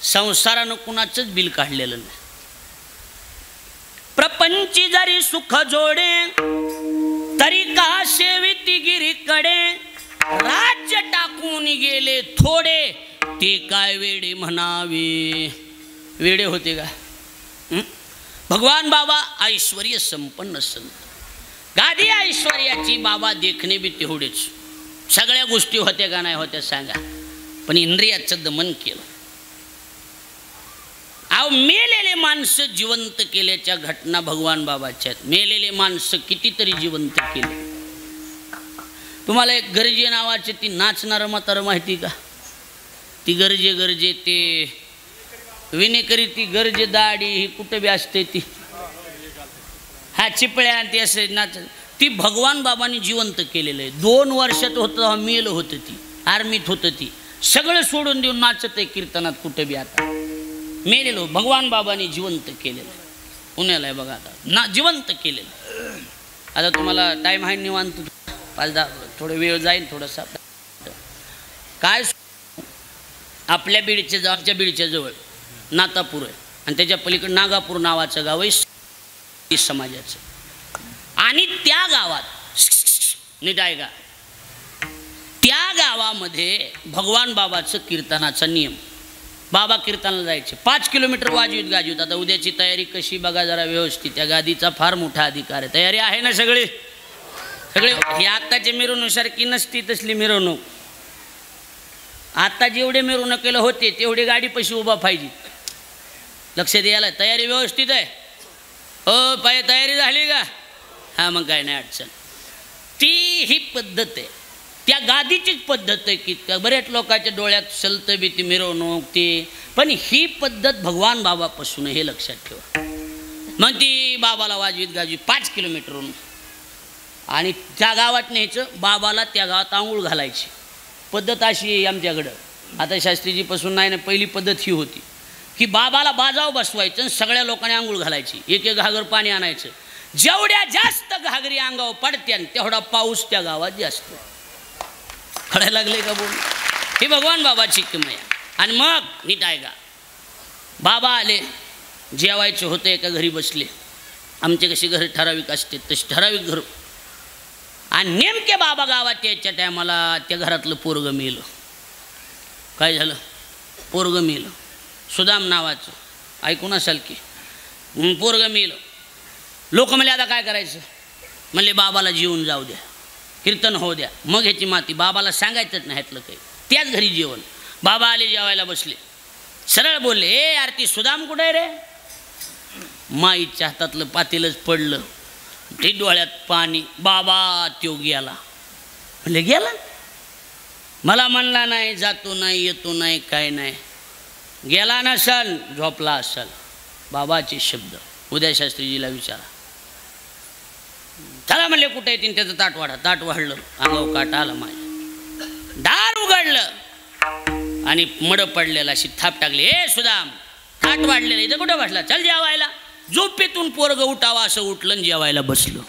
संसारानं कुणाचंच बिल काढलेलं नाही. प्रपंची जरी सुख जोडे तरी का सेविती गिरीकडे. राज्य टाकून गेले थोडे ते काय वेडे म्हणावे. वेडे होते का? भगवान बाबा ऐश्वर्य संपन्न संत, गादी ऐश्वर्याची, बाबा देखणे बी तेवढेच. सगळ्या गोष्टी होत्या का नाही होत्या सांगा, पण इंद्रियाचं दमन केलं. अहो मेलेले माणसं जिवंत केल्याच्या घटना भगवान बाबाच्या. मेलेले माणसं कितीतरी जिवंत केले. तुम्हाला एक गर्जे नावाचे ती नाचणारं म्हातारं माहिती का? ती गर्जे गर्जे ते विनेकरी, ती गर्जे दाढी ही कुठं बी असते ती, हा चिपळ्या ते असे नाच, ती भगवान बाबांनी जिवंत केलेलं आहे. 2 वर्षात होतं मेलं होतं, ती आर्मीत होतं, ती सगळं सोडून देऊन नाचत आहे कीर्तनात कुठं बी. आता मेलेलो भगवान बाबांनी जिवंत केलेलं आहे. पुण्याला आहे बघा आता ना, जिवंत केलेलं. आता तुम्हाला टाईम आहे निवांत 5-10 थोडं वेळ जाईल थोडासा. काय आपल्या बीडच्या, आमच्या बीडच्या जवळ नातापूर आहे आणि त्याच्या पलीकडे नागापूर नावाचं गाव आहे समाजाचं. आणि त्या गावात नीट आहे का, त्या गावामध्ये भगवान बाबाचं कीर्तनाचा नियम. बाबा कीर्तनाला जायचे 5 किलोमीटर वाजवीत गाजवीत. आता उद्याची तयारी कशी बघा जरा व्यवस्थित. त्या गादीचा फार मोठा अधिकार आहे. तयारी आहे ना सगळे? सगळे. ही आत्ताची मिरवणुकीसारखी नसती तसली मिरवणूक. आता जेवढे मिरवणुकीला होते तेवढे गाडी पैसे उभा पाहिजे. लक्ष द्यायला. तयारी व्यवस्थित आहे? हो पाय तयारी झाली का? हां मग काय नाही अडचण. ती ही पद्धत आहे, त्या गादीचीच पद्धत आहे की बऱ्याच लोकांच्या डोळ्यात चलतं बी ती मिरवणूक ती, पण ही पद्धत भगवान बाबापासून, हे लक्षात ठेवा. मग ती बाबाला वाजवीत गाजवीत 5 किलोमीटरहून आणि त्या गावात न्यायचं. बाबाला त्या गावात आंघोळ घालायची पद्धत अशी आहे आमच्याकडं. आता शास्त्रीजीपासून नाही ना, पहिली पद्धत ही होती की बाबाला बाजाव बसवायचं आणि सगळ्या लोकांनी आंघोळ घालायची. एक घागर पाणी आणायचं. जेवढ्या जास्त घागरी अंगावर पडत्यान तेवढा पाऊस त्या गावात जास्त. कळायला लागले का बोल? ही भगवान बाबाची किमया. आणि मग नीट आहे का, बाबा आले, जेवायचे होते, एका घरी बसले. आमचे कशी घरं ठराविक असते तशी ठराविक घर. आणि नेमके बाबा गावात यायच्या टायमाला त्या घरातलं पोरगं मेलं. काय झालं? पोरगं मेलं. सुदाम नावाचं ऐकून असाल की. पोरगं मेलं. लोक म्हणले आता काय करायचं? म्हणले बाबाला जीवन जाऊ द्या, कीर्तन होऊ द्या, मग ह्याची माती. बाबाला सांगायचंच नाही ह्यातलं काही. त्याच घरी जेवण. बाबा आले, जेवायला बसले. सरळ बोलले, ए आरती सुदाम कुठे आहे रे? माईच्या हातातलं पातेलच पडलं, ते डोळ्यात पाणी. बाबा त्यो गेला. म्हणले गेला? मला म्हणला नाही, जातो नाही, येतो नाही, काय नाही. गेला नसल, झोपला असल. बाबाचे शब्द. उद्या शास्त्रीजीला विचारा. चला म्हणले कुठे येतील, त्याचं ताट वाढा. ताट वाढलं, अंगावर काटा आला माझ्या. दार उघडलं आणि मड पडलेला अशी थाप टाकली. ए सुदाम, ताट वाढलेलं इथं कुठं बसला? चल जेवायला. झोपेतून पोरग उठावा असं उठलं आणि जेवायला बसलं.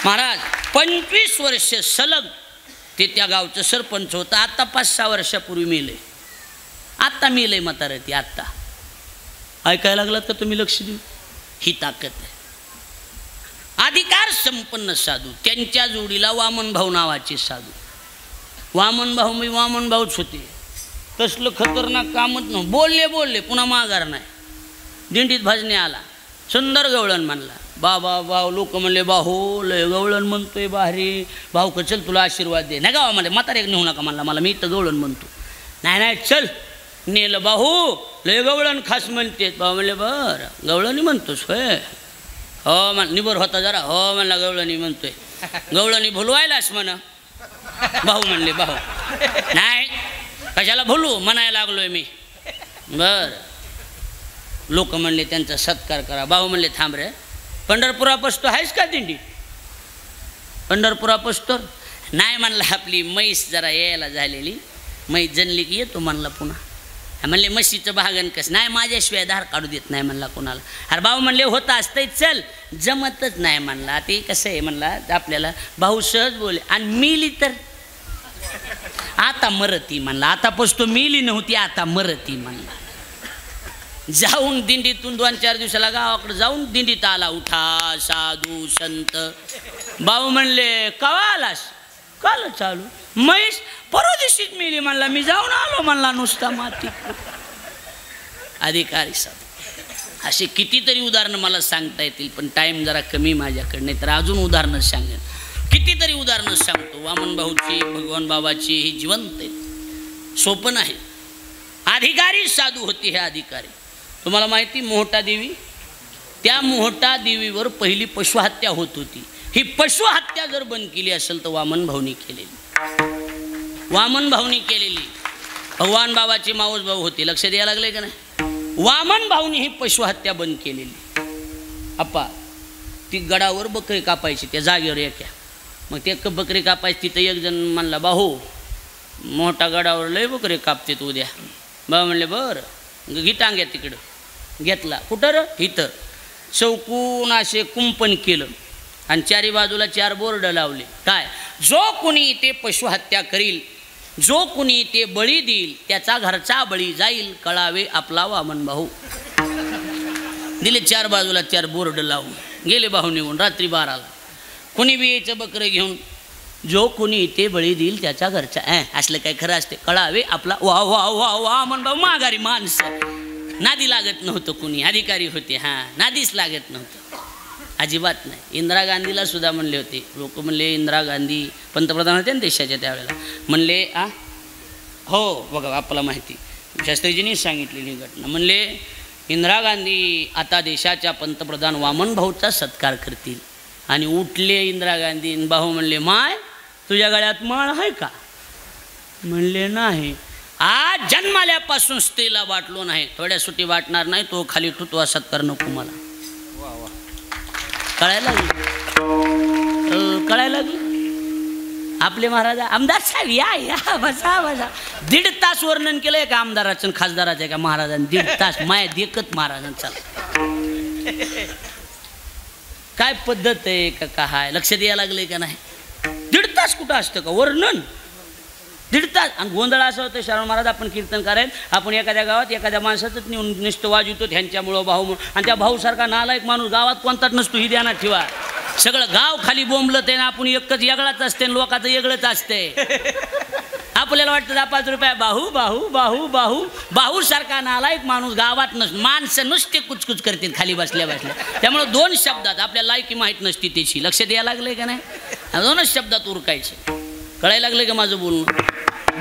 महाराज 25 वर्ष सलग ते त्या गावचं सरपंच होतं. आत्ता 5-6 वर्षापूर्वी मेले. आत्ता मेलंय म्हातारं ती. आत्ता ऐकायला लागलात का तुम्ही? लक्ष देऊ. ही ताकद आहे. अधिकार संपन्न साधू. त्यांच्या जोडीला वामन भाऊ नावाचे साधू. वामन भाऊ मी वामन भाऊच होते. तसलं खतरनाक कामच नव्हतं. बोलले पुन्हा माघार नाही. दिंडीत भाजणे आला, सुंदर गवळण म्हणला. बाबा भाऊ लोक म्हणले, बाहो लय गवळण म्हणतोय भारी. भाऊ का चल तुला आशीर्वाद दे. नाही गावा म्हणले, म्हातारे नेऊ नका म्हणला, मला मी इथं गवळण म्हणतो. नाही चल नेलं. बाहू लय गवळण खास म्हणते. भाऊ म्हणले बरं गवळणी म्हणतोस होय? हो म्हण. निबर होता जरा. हो म्हणला गवळणी म्हणतोय. गवळणी भुलवायलास म्हणा. भाऊ म्हणले भाऊ नाही कशाला भुलू म्हणायला लागलोय मी. बरं. लोक म्हणले त्यांचा सत्कार करा. भाऊ म्हणले थांब रे, पंढरपुरापासतो आहेस का दिंडी? पंढरपुरापासतो नाही म्हणला, आपली म्हैस जरा यायला झालेली, म्हैस जनली की येतो म्हणला पुन्हा. म्हणले म्हशीचं भागन कसं? नाही माझ्याशिवाय धार काढू देत नाही म्हणला कोणाला. अरे भाऊ म्हणले होतं असतंय, चल जमतच नाही म्हणला. ते कसं आहे म्हणला आपल्याला. भाऊ सहज बोले. आणि मिली तर आता मरती म्हणला. आता पसतो मिली नव्हती, आता मरती म्हणला. जाऊन दिंडीतून 2-4 दिवसाला गावाकडे जाऊन दिंडीत आला. उठा साधू संत. भाऊ म्हणले कवा आलास? काल चालू. म्हैस? परवा दिवशीच मिली म्हणला, मी जाऊन आलो म्हणला नुसता माती. अधिकारी साधू. असे कितीतरी उदाहरणं मला सांगता येतील, पण टाईम जरा कमी माझ्याकडे, नाही तर अजून उदाहरणं सांगेन. कितीतरी उदाहरणं सांगतो. वामन भाऊची, भगवान बाबाची, ही जिवंत आहेत, सोपं नाही. अधिकारी साधू होती. हे अधिकारी तुम्हाला माहिती, मोहटा देवी, त्या मोहटा देवीवर पहिली पशुहत्या होत होती. ही पशुहत्या जर बंद केली असेल तर वामन भाऊनी केलेली. वामन भाऊनी केलेली. भगवान बाबाचे मावस भाऊ होते, लक्ष द्यायला लागले का नाही. वामन भाऊनी ही पशुहत्या बंद केलेली. अप्पा ती गडावर बकरी कापायची त्या जागेवर एका, मग ते बकरी कापायची. तिथं एक जण म्हणला, भाऊ मोठा गडावर लय बकरी कापते उद्या. बाबा म्हणले बरं घे टांग्या तिकडं. घेतला. कुठं र? इथं. चौकून असे कुंपण केलं आणि चारी बाजूला 4 बोर्ड लावले. काय? जो कुणी ते पशुहत्या करील, जो कुणी ते बळी देईल, त्याचा घरचा बळी जाईल, कळावे आपला वामन भाऊ. दिले 4 बाजूला 4 बोर्ड लावून. गेले भाऊ निघून. रात्री 12ला कुणी बी यायचं बकरं घेऊन, जो कुणी ते बळी देईल त्याच्या घरचा. असलं काय खरं असते, कळावे आपला वा वा वा वामन भाऊ. माघारी माणसं, नादी लागत नव्हतं कुणी. अधिकारी होते. नादीच लागत नव्हतं अजिबात नाही. इंदिरा गांधीला सुद्धा म्हणले होते लोक, म्हणले इंदिरा गांधी पंतप्रधान होते ना देशाच्या त्यावेळेला, म्हणले हो बघा आपल्याला माहिती, शास्त्रीजींनी सांगितलेली घटना. म्हणले इंदिरा गांधी आता देशाच्या पंतप्रधान वामन भाऊचा सत्कार करतील. आणि उठले इंदिरा गांधी. भाऊ म्हणले, माय तुझ्या गळ्यात माळ आहे का? म्हणले नाही. आज जन्माल्यापासून स्त्रीला वाटलो नाही, थोड्या सुटी वाटणार नाही, तो खाली ठुतवा सत्कार नको मला. कळायला लागली, कळायला लागली. आपले महाराज आमदार साहेब या बसा बसा. 1.5 तास वर्णन केलं एका आमदाराचं खासदाराचं एका महाराजांनी. 1.5 तास माया देखत महाराजांचा. काय पद्धत आहे का काय? लक्ष द्यायला लागले का नाही? 1.5 तास कुठं असतं का वर्णन? 1.5 तास. आणि गोंधळ असं होतं, शरण महाराज आपण कीर्तन करायला, आपण एखाद्या गावात एखाद्या माणसाचंच नेऊन नुसतं वाजवतो ह्यांच्यामुळं भाऊ म्हणून. आणि त्या भाऊसारखा नालायक माणूस गावात कोणताच नसतो, ही ध्यानात ठेवा. सगळं गाव खाली बोंबलं ते ना, आपण एकच वेगळाच असते, लोकांचं वेगळंच असते. आपल्याला वाटतं 10-5 रुपये बाहू बाहू बाहू बाहू. बाहू सारखा नालायक माणूस गावात नसतो. माणसं नुसते कुचकुच करतील खाली बसल्या बसल्या. त्यामुळे 2 शब्दात आपल्या लायकी माहीत नसती त्याची. लक्ष द्यायला लागले का नाही? 2च शब्दात उरकायचं. कळायला लागले का माझं बोलणं?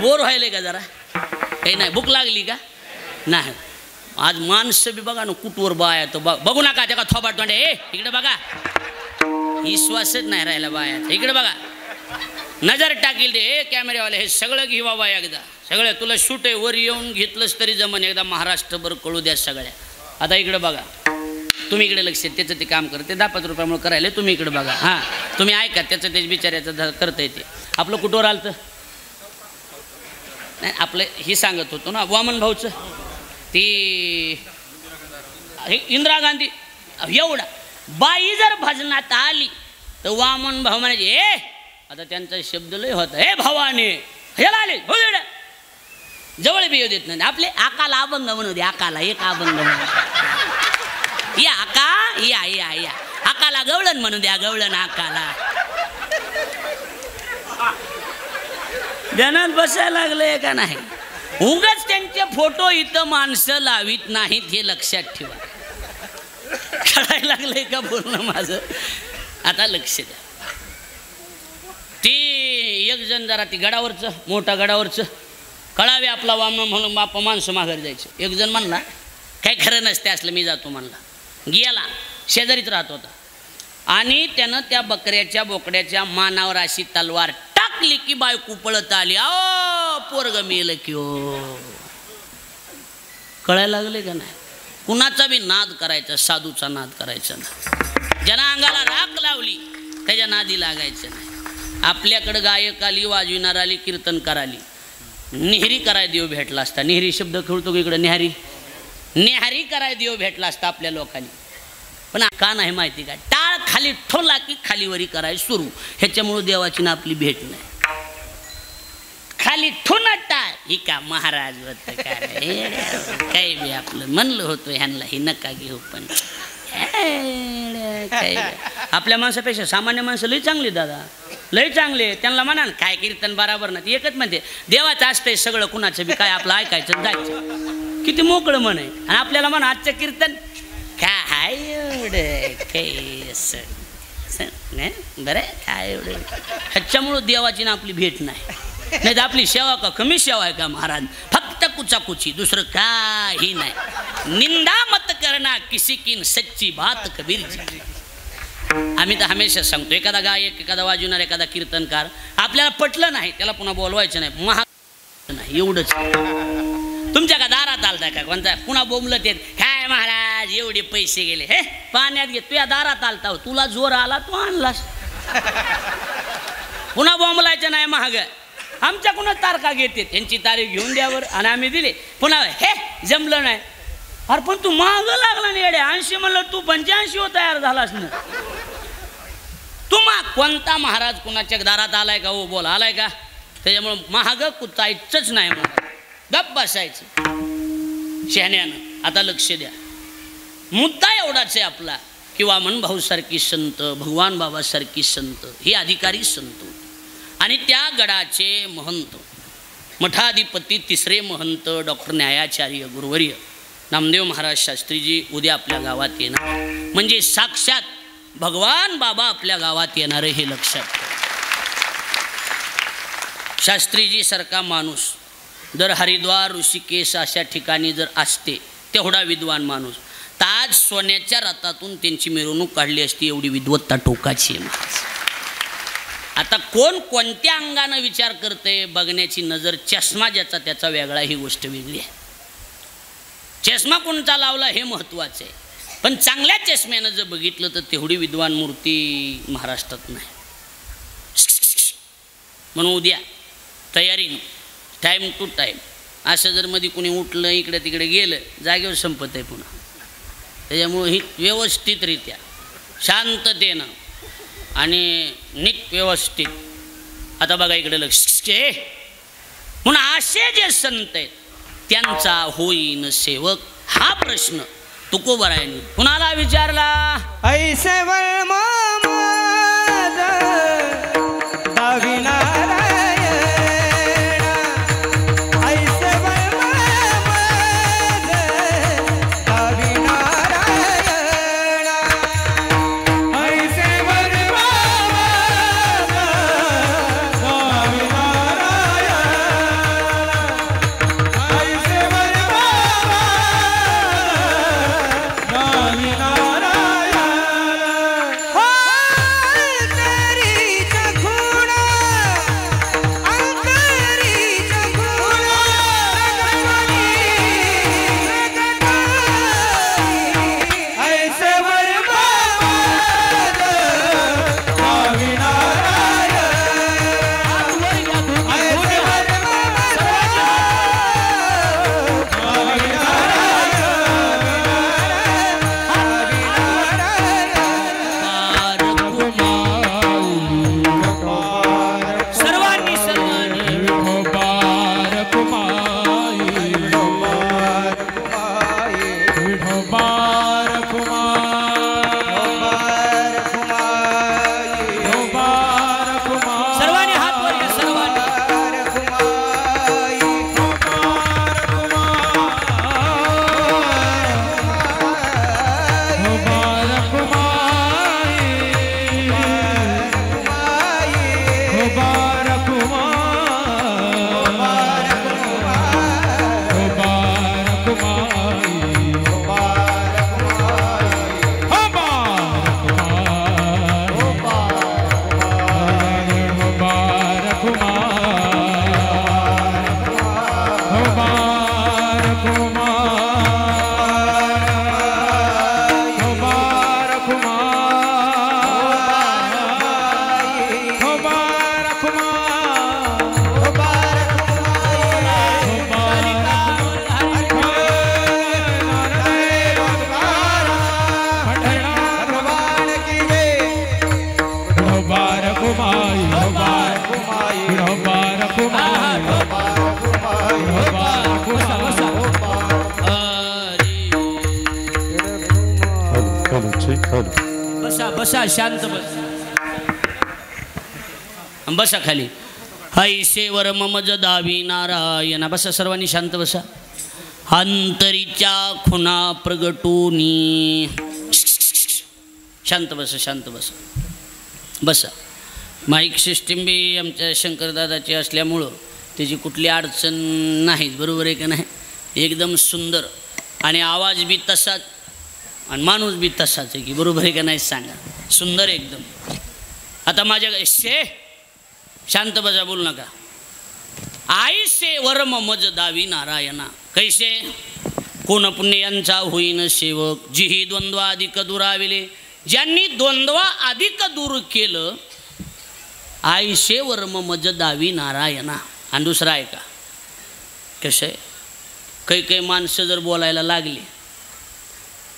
बोर व्हायले का जरा? काही नाही. भूक लागली का नाही? आज माणसं बी बघा ना कुटवर बाया तर बघू नका त्या का थोबाट तोंडे. इकडे बघा, विश्वासच नाही राहिला बायाचा. इकडे बघा, नजर टाकील ते कॅमेऱ्यावाले. हे सगळं घे बाबा एकदा, सगळं तुला शूट आहे, वर येऊन घेतलंच तरी जमन. एकदा महाराष्ट्रभर कळू द्या सगळ्या. आता इकडे बघा, तुम्ही इकडे लक्ष, त्याचं ते काम करते 10-5 रुपयामुळे करायला. तुम्ही इकडे बघा. तुम्ही ऐका, त्याचं ते बिचाऱ्याचं करता येते. आपलं कुठवर आलं तर नाही, आपलं हे सांगत होतो ना वामन भाऊचं. ती इंदिरा गांधी एवढा बाई जर भजनात आली तर वामन भाऊ म्हणायचे, आता त्यांचा शब्द लय होता, हे भावाने ह्याला आले हो जवळ बी येऊ देत नाही. आपले आकाला अभंग म्हणू दे. आकाला एक अभंग म्हणू या. आका या या या. आकाला गवळण म्हणू द्या. गवळण आकाला. ध्यानात बसायला लागले का नाही? उगाच त्यांचे फोटो इथं माणसं लावित नाहीत, हे लक्षात ठेवा. कळायला लागले का बोलणं माझं? आता लक्ष द्या. ती एक जण जरा ती गडावरचं, मोठा गडावरचं, कळावे आपला वामन म्हणून बापा माणसं माघारी जायचं. एक जण म्हणला, काय खरं नसते असलं, मी जातो म्हणला. गेला. शेजारीच राहत होता. आणि त्यानं त्या बकऱ्याच्या बोकड्याच्या मानावर अशी तलवार टाकली की बायको पळत आली. पोरग मेलं की हो. कळायला लागले का नाही? कुणाचा बी नाद करायचा, साधूचा नाद करायचा ना. ज्यांना अंगाला राख लावली त्याच्या नादी लागायचं नाही. आपल्याकडं गायक आली, वाजविणार आली, कीर्तनकार आली, निहरी कराय देव भेटला असता. निहरी शब्द खेळतो की इकडं न्याहारी, न्याहारी कराय देव भेटला असता आपल्या लोकांनी. पण का नाही माहिती का? टाळ खाली ठोला की खालीवरी कराय सुरू. ह्याच्यामुळं देवाची ना आपली भेट नाही. खाली ठोना टाळ ही का महाराज होत काय बी आपलं म्हणलं होतं ह्यांना ही नका घेऊ. पण आपल्या माणसापेक्षा सामान्य माणसं लई चांगली दादा, लय चांगले. त्यांना म्हणा ना काय कीर्तन बराबर ना, ती एकच म्हणते देवाचं असतंय सगळं, कुणाचं बी काय आपलं ऐकायचं जायचं. किती मोकळं मन आहे. आणि आपल्याला म्हणा आजचं कीर्तन काय एवढं काही असं नाही बरं काय एवढं. ह्याच्यामुळं देवाची ना आपली भेट नाही. नाही तर आपली सेवा का कमी सेवा आहे का महाराज? फक्त कुचाकुची, दुसरं काही नाही. निंदा मत करना किसी की सच्ची बात कबीर जी. आम्ही तर हमेशा सांगतो, एखादा गायक, एखादा वाजवणार, एखादा कीर्तनकार आपल्याला पटलं नाही त्याला पुन्हा बोलवायचं नाही, महाग नाही एवढंच. तुमच्या का दारात आलता का कोणता पुन्हा बोंबलं ते काय महाराज एवढे पैसे गेले, हे पाण्यात घे, तुझ्या दारात आलता हो, तुला जोर आला तू आणलास. पुन्हा बोंबलायचं नाही महाग. आमच्याकडूनच तारखा घेते, त्यांची तारीख घेऊन द्यावर आणि आम्ही दिले. पुन्हा हे जमलं नाही. अरे पण तू महाग लागला नाही येडे, 80 म्हणलं तू 85 हो तयार झालास ना. तुम्हा कोणता महाराज कुणाच्या दारात आलाय का? हो बोल आलाय का? त्याच्यामुळं महाग कुचायचंच नाही म्हणा, गप बसायचं शहाण्यानं. आता लक्ष द्या, मुद्दा एवढाच आहे आपला की वामन भाऊसारखी संत, भगवान बाबासारखी संत, ही अधिकारी संत आणि त्या गडाचे महंत, मठाधिपती तिसरे महंत डॉक्टर न्यायाचार्य गुरुवर्य नामदेव महाराज शास्त्रीजी उद्या आपल्या गावात येणार. म्हणजे साक्षात भगवान बाबा आपल्या गावात येणार हे लक्षात. शास्त्रीजी सारखा माणूस जर हरिद्वार ऋषिकेश अशा ठिकाणी जर असते, तेवढा विद्वान माणूस, तर आज सोन्याच्या रथातून त्यांची मिरवणूक काढली असती. एवढी विद्वत्ता टोकाची आहे महाराज. आता कोण कोणत्या अंगानं विचार करते बघण्याची नजर, चष्मा ज्याचा त्याचा वेगळा, ही गोष्ट वेगळी आहे. चष्मा कोणता लावला हे महत्त्वाचं आहे, पण चांगल्या चष्म्यानं जर बघितलं तर तेवढी विद्वान मूर्ती महाराष्ट्रात नाही. म्हणून उद्या तयारीनं टाईम टू टाईम, असं जर मध्ये कोणी उठलं इकडे तिकडे गेलं जागेवर संपत आहे पुन्हा. त्याच्यामुळं ही व्यवस्थितरित्या शांततेनं आणि नीट व्यवस्थित. आता बघा इकडे लक्ष. म्हणून असे जे संत आहेत त्यांचा होईन सेवक, हा प्रश्न तुकोबरायांनी कुणाला विचारला? ऐसे बसा बसा शांत बस. बसा खाली. हैसेवर ममज दावी नारायणा. बसा सर्वांनी शांत बसा. अंतरीच्या खुना प्रगटोनी. शांत बसा शांत बसा बसा. माईक सिस्टीम बी आमच्या शंकरदादाची असल्यामुळं त्याची कुठली अडचण नाही. बरोबर आहे का नाही. एकदम सुंदर आणि आवाज बी तसाच आणि माणूस बी तसाच आहे की बरोबर आहे का नाही सांगा. सुंदर एकदम. आता माझ्या शांत बसा बोलू नका. आईसे वर्म मज दावी नारायणा. कैसे कोण पुण्य यांचा होईन सेवक. जिही द्वंद्व अधिक दुराविले. ज्यांनी द्वंद्व अधिक दूर केलं. आईसे वर्म मज दावी नारायणा. आणि दुसरा आहे का कसं आहे काही काही माणसं जर बोलायला लागली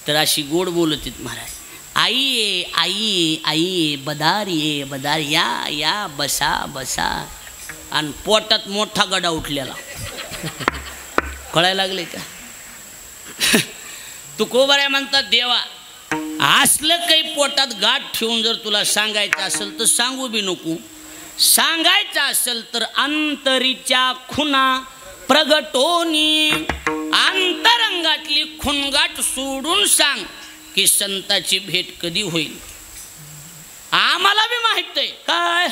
तर अशी गोड बोलत आहेत महाराज. आई ये आई ये आई ये बदार ये बदार या या बसा बसा. आणि पोटात मोठा गडा उठलेला. कळायला लागले का. तू कोबऱ्या म्हणतात देवा असलं काही पोटात गाठ ठेवून जर तुला सांगायचं असेल तर सांगू बी नको. सांगायचं असेल तर अंतरीच्या खुना प्रगटोनी. अंतरंगातली खुणगाठ सोडून सांग की संताची भेट कधी होईल. आम्हाला बी माहित आहे काय.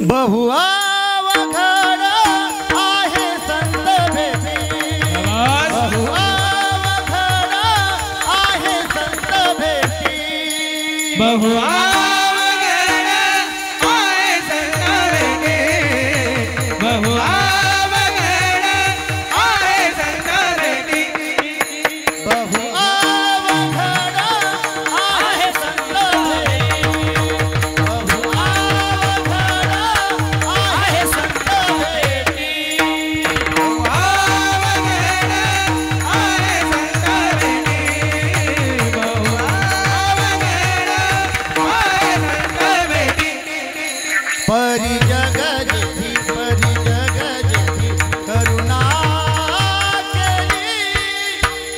बहुआवघड आहे संत भेटी. बहुआवघड आहे संत भेटी. बहुआवघड आहे संत भेटी. बहुआवघड आहे संत भेटी. बहुआवघड आहे संत भेटी. परी जग जेथी परी जग जेथी करुणा केली.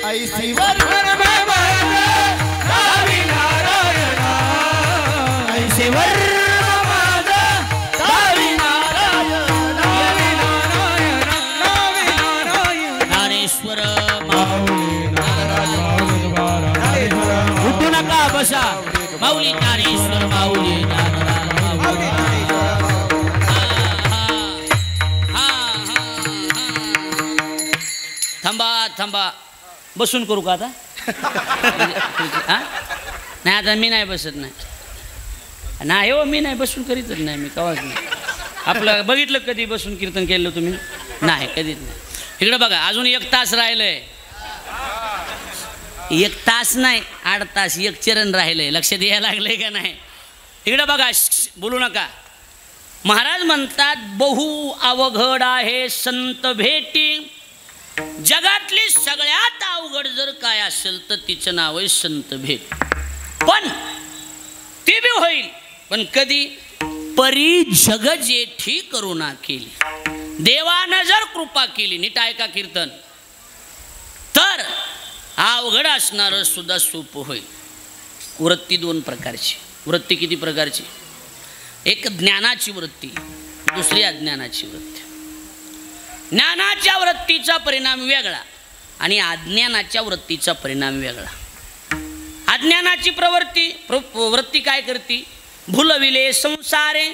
ऐसी वर्मन दावी नारायणा. ऐसी वर्मन दावी नारायणा. ज्ञानेश्वर उठू नका बसा. माऊली ज्ञानेश्वर माऊली थांबा थांबा. बसून करू का आता. नाही आता मी नाही बसत नाही हो. मी नाही बसून करीतच नाही मी कवाच नाही. आपलं बघितलं कधी बसून कीर्तन केलं तुम्ही नाही कधीच नाही. इकडं बघा अजून 1 तास राहिलंय. 1 तास नाही 8 तास 1 चरण राहिलंय. लक्ष द्यायला लागलंय का नाही. इकडं बघा बोलू नका. महाराज म्हणतात बहु अवघड आहे संत भेटी. जगातली सगळ्यात अवघड जर काय असेल तर तिचं नाव आहे संत भेट. पण ते बी होईल पण कधी. परी जग जेठी करुणा केली. देवानं जर कृपा केली. नीट ऐका कीर्तन. तर अवघड असणारं सुद्धा सोपं होईल. वृत्ती 2 प्रकारची. वृत्ती किती प्रकारची. एक ज्ञानाची वृत्ती दुसरी अज्ञानाची वृत्ती. ज्ञानाच्या वृत्तीचा परिणाम वेगळा आणि अज्ञानाच्या वृत्तीचा परिणाम वेगळा. अज्ञानाची वृत्ती काय करते. भुलविले संसारे.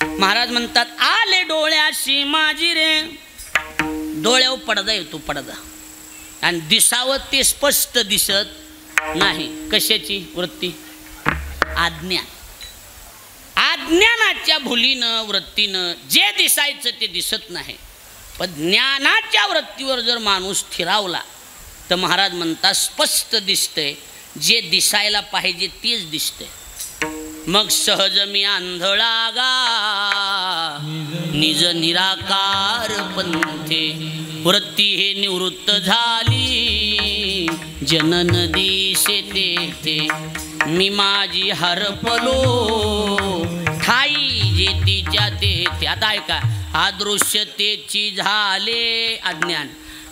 महाराज म्हणतात आले डोळ्याशी माझी रे. डोळ्यावर पडदा येतो पडदा आणि दिसावं ते स्पष्ट दिसत नाही. कशाची वृत्ती. अज्ञान. अज्ञानाच्या भुलीनं वृत्तीनं जे दिसायचं ते दिसत नाही. पण ज्ञानाच्या वृत्तीवर जर माणूस स्थिरावला तर महाराज म्हणतात स्पष्ट दिसतंय. जे दिसायला पाहिजे तेच दिसतंय. मग सहज मी आंधळा गा निज निराकार पंथे. वृत्ती हे निवृत्त झाली जनन दिसे तेथे. मी माझी हरपलो ठाई जे तिच्या तेथे. आता ऐका. अदृश्यतेची झाले अज्ञान.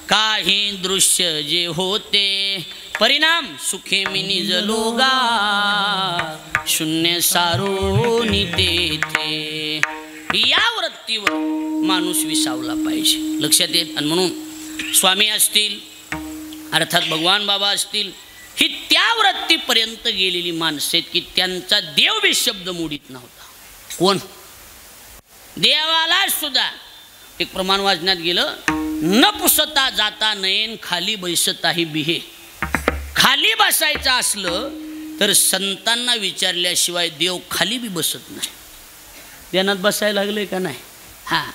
काही दृश्य जे होते परिणाम सुखे मी निजलो गा. शून्य सारोनी तेथे. या वृत्तीवर माणूस विसावला पाहिजे, लक्षात येत. आणि म्हणून स्वामी असतील अर्थात भगवान बाबा असतील, ही त्या वृत्तीपर्यंत गेलेली माणसं आहेत की त्यांचा देव बी शब्द मोडीत नव्हता. कोण? देवाला सुद्धा एक प्रमाण वाचण्यात गेलं, न पुसता जाता नयन खाली बैसताही बिहे. खाली बसायचं असलं तर संतांना विचारल्याशिवाय देव खाली बी बसत नाही. ध्यानात बसायला लागले का नाही? हां,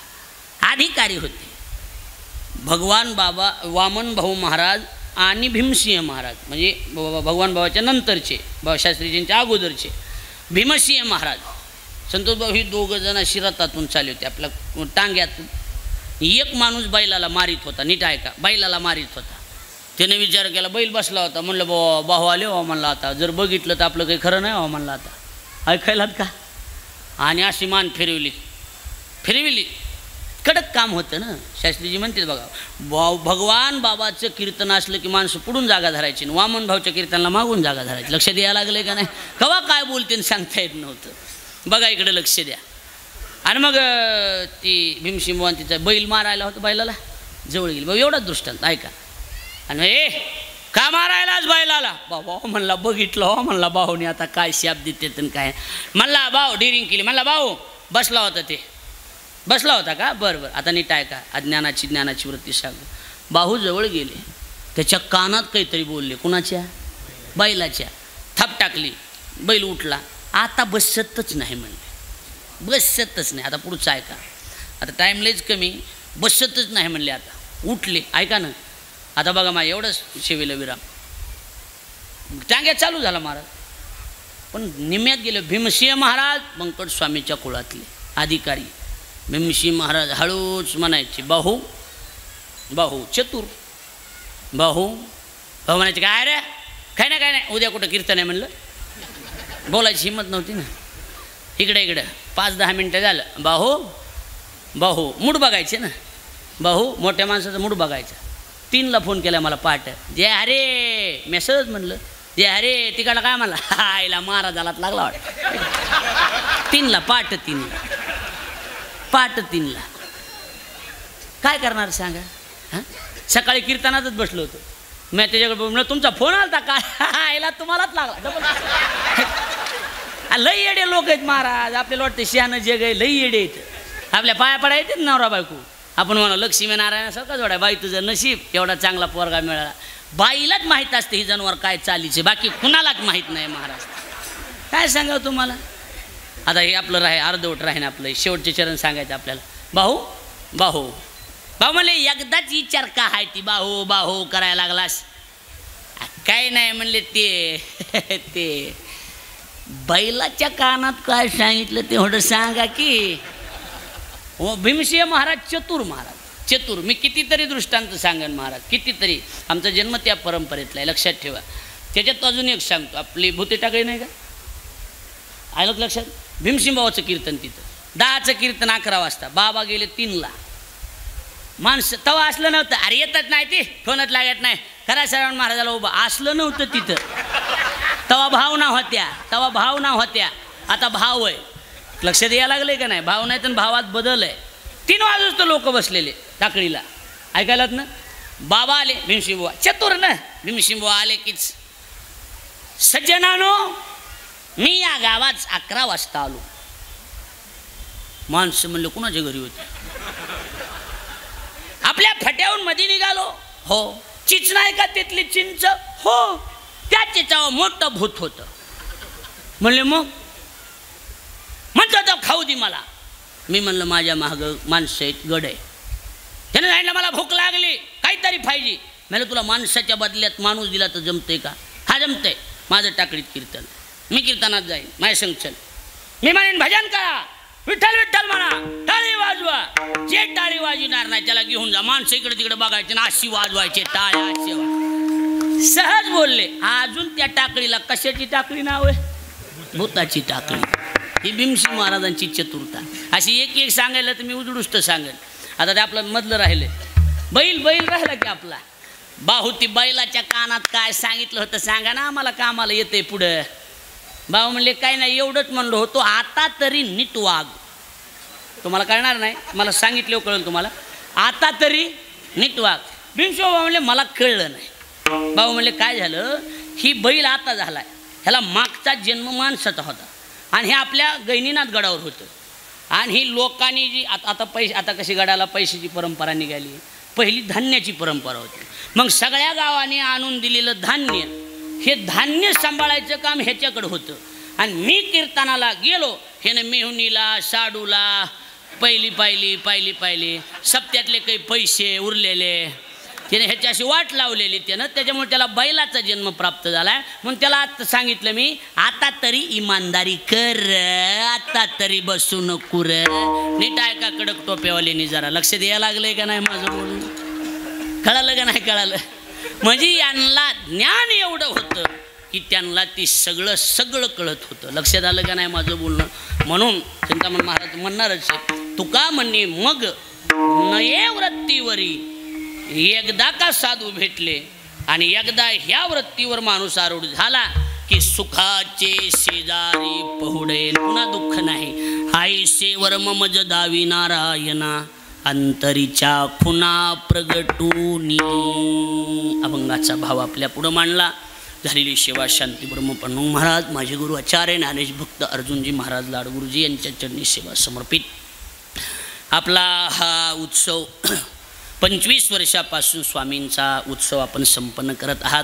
अधिकारी होते भगवान बाबा, वामन भाऊ महाराज आणि भीमसिंह महाराज, म्हणजे भगवान बाबाच्या नंतरचे, बाबाशास्त्रीजींच्या अगोदरचे भीमसिंह महाराज. संतोषबाबू ही दोघं जण अशी रथातून चालले होते आपल्या टांग्यातून. एक माणूस बैलाला मारीत होता, नीट ऐका, बैलाला मारीत होता. त्याने विचार केला, बैल बसला होता, म्हणलं भाऊ आले हो म्हणला, आता जर बघितलं तर आपलं काही खरं नाही हो म्हणलं, आता ऐकायलात का? आणि अशी मान फिरविली. कडक काम होतं ना. शास्त्रीजी म्हणते बघा, भगवान बाबाचं कीर्तन असलं की माणसं पुढून जागा धरायची, वामन भाऊच्या कीर्तनाला मागून जागा धरायची. लक्ष द्यायला लागले का नाही? कवा काय बोलते सांगता येत नव्हतं. बघा इकडे लक्ष द्या. आणि मग ती भीमसिंह तिचा बैल मारायला होतं, बैलाला जवळ गेली. बाबा एवढाच दृष्टांत ऐका. आणि हे का मारायलाच बैलाला? बाबा म्हणला बघितलं हो म्हणला भाऊने आता काय शाप देते काय म्हणला. भाऊ डिरिंग केली. म्हणला भाऊ बसला होता, ते बसला होता का? बरं आता नीट ऐका, ज्ञानाची वृत्ती सांग. बाहू जवळ गेले, त्याच्या कानात काहीतरी बोलले. कुणाच्या? बैलाच्या. थाप टाकली, बैल उठला. आता बसतच नाही म्हणले, बसतच नाही. आता पुढचं ऐका, आता टाईम लयच कमी, बसतच नाही म्हणले. आता उठले, ऐका ना. आता बघा मा एवढंच शेवीला विराम, टांग्यात चालू झाला महाराज. पण निम्यात गेले. भीमसिंह महाराज बंकट स्वामीच्या कुळातले अधिकारी. भीमसिंह महाराज हळूच म्हणायचे, बाहू बाहू चतुर, बाहू भाऊ म्हणायचे, काय रे काय नाही उद्या कुठं कीर्तन आहे म्हणलं. बोलायची हिंमत नव्हती ना. इकडं 5-10 मिनटं झालं, बाहू मूड बघायचे ना. बाहू मोठ्या माणसाचा मूड बघायचा. 3ला फोन केला मला पहाटे, जे अरे मेसेज म्हणलं, जे अरे तिकडला काय म्हणला, आईला महाराजालाच लागला वाटतं. 3ला पहाटे 3ला काय करणार सांगा? हां, सकाळी कीर्तनातच बसलो होतो मी, त्याच्याकडे म्हणलं तुमचा फोन आला का? आईला तुम्हालाच लागला. लई येडे लोक आहेत महाराज, आपल्याला वाटतं शहाणं जग आहे, लई येडे आहेत. आपल्या पाया पडा येतात नवरा बायको. आपण म्हणा लक्ष्मी नारायणासारखा जोडा, बाई तुझं नशीब एवढा चांगला पोरगा मिळाला. बाईलाच माहीत असते ही जनावर काय चालीचे, बाकी कुणालाच माहीत नाही महाराज. काय सांगावं तुम्हाला? आता हे आपलं अर्धवट राहीन आपलं शेवटचे चरण सांगायचं आपल्याला. बाहू म्हणले एकदाच विचार का आहे ती बाहू करायला लागलास? काय नाही म्हणले, ते बैलाच्या कानात काय सांगितलं तेवढं सांगा की. हो, भीमसिंह महाराज चतुर. मी कितीतरी दृष्टांत सांगेन महाराज, कितीतरी. आमचा जन्म त्या परंपरेतला आहे, लक्षात ठेवा. त्याच्यात अजून एक सांगतो, आपली भूते टाकळी नाही का, आलं लक्षात? भीमसिंह बाबाचं कीर्तन तिथं 10चं कीर्तन 11 वाजता. बाबा गेले 3ला. माणसं तवा असलं नव्हतं, अरे येतच नाही ती, फोनच लागत नाही, खरा श्रावण महाराजाला उभं असलं नव्हतं तिथं. तवा भावना होत्या, आता भाव आहे. लक्षात यायला लागले का नाही? भाव नाही तर भावात बदल आहे. 3 वाजता लोक बसलेले टाकळीला, ऐकायलात ना. बाबा आले, भीमसिंह बुवा चतुर ना, भीमसिंह बुवा आले कीच, सज्जनानो मी या गावात 11 वाजता आलो. माणसं म्हणलं कुणाच्या घरी होते? आपल्या फट्याहून मध्ये निघालो. हो. चिंच नाही का तिथली चिंच? हो. त्या चिंचावर मोठं भूत होतं. म्हणले मग? म्हणतो तो खाऊ दे मला. मी म्हणलं माझ्या माग माणसं आहेत, गड आहे. त्याने सांगितलं मला भूक लागली, काहीतरी पाहिजे. म्हणलं तुला माणसाच्या बदल्यात माणूस दिला तर जमते का? हा जमते. माझं टाकळीत कीर्तन, मी कीर्तनात जाईन, माझ्या संग चल. मी म्हणेन भजन करा, विठ्ठल विठ्ठल म्हणा, टाळी वाजवा. जे टाळी वाजविणार नाही त्याला घेऊन जा. माणसं इकडे तिकडे बघायचे ना, अशी वाजवायचे टाळ्या, अशी. सहज बोलले. अजून त्या टाकळीला कशाची टाकळी नाव आहे? भूताची टाकळी. ही भीमसिंह महाराजांची चतुरता. अशी एक सांगायला तर मी उजडुष्ट सांगेन. आता ते आपलं मधलं राहिले, बैल राहिला की आपला. बाहू ती बैलाच्या कानात काय सांगितलं होतं सांगा ना आम्हाला, कामाला येते पुढं. बाबा म्हणले काय नाही एवढंच म्हणलो होतो, आता तरी नीट वाग. तुम्हाला कळणार नाही, मला सांगितलं कळलं तुम्हाला. आता तरी नीट वाग. भीमसेन बाबा म्हणले मला कळलं नाही. बाबा म्हणले काय झालं, ही बैल आता झालाय, ह्याला मागचा जन्म माणसाचा होता आणि हे आपल्या गैनीनाथ गडावर होतं. आणि ही लोकांनी जी आता पैसे, आता कशी गडाला पैशाची परंपरा निघाली, पहिली धान्याची परंपरा होती. मग सगळ्या गावाने आणून दिलेलं धान्य, हे धान्य सांभाळायचं काम ह्याच्याकडं होतं. आणि मी कीर्तनाला गेलो, ह्यानं मेहुनीला साडूला पहिली पाहिली सप्त्यातले काही पैसे उरलेले त्याने ह्याच्याशी वाट लावलेली त्यानं, त्याच्यामुळे त्याला बैलाचा जन्म प्राप्त झाला आहे. म्हणून त्याला आता सांगितलं मी, आता तरी इमानदारी कर, आता तरी बसू नको र. नीट आहे का कडक टोप्यावाल्याने जरा लक्ष द्यायला लागलंय का नाही माझं बोलणं? कळालं का नाही कळालं? म्हणजे यांना ज्ञान एवढं होतं की त्यांना ती सगळं कळत होतं. लक्षात आलं का नाही माझं बोलणं? म्हणून चिंतामण महाराज म्हणणारच, तुका म्हणणे मग नये वृत्तीवरी एकदा का साधू भेटले आणि एकदा ह्या वृत्तीवर माणूस आरूढ झाला की सुखाचे शेजारी पहुडे, पुन्हा दुःख नाही. आईसे वर्म मज दावी नारायणा अंतरीच्या खुना प्रगटूनी. अभंगाचा भाव आपल्या पुढं मांडला. झालेली सेवा शांती ब्रह्म पन्नू महाराज, माझे गुरु आचार्य ज्ञानेश भक्त अर्जुनजी महाराज लाडगुरुजी यांच्या चरणी सेवा समर्पित. आपला हा उत्सव 25 वर्षापासून स्वामींचा उत्सव आपण संपन्न करत आहात.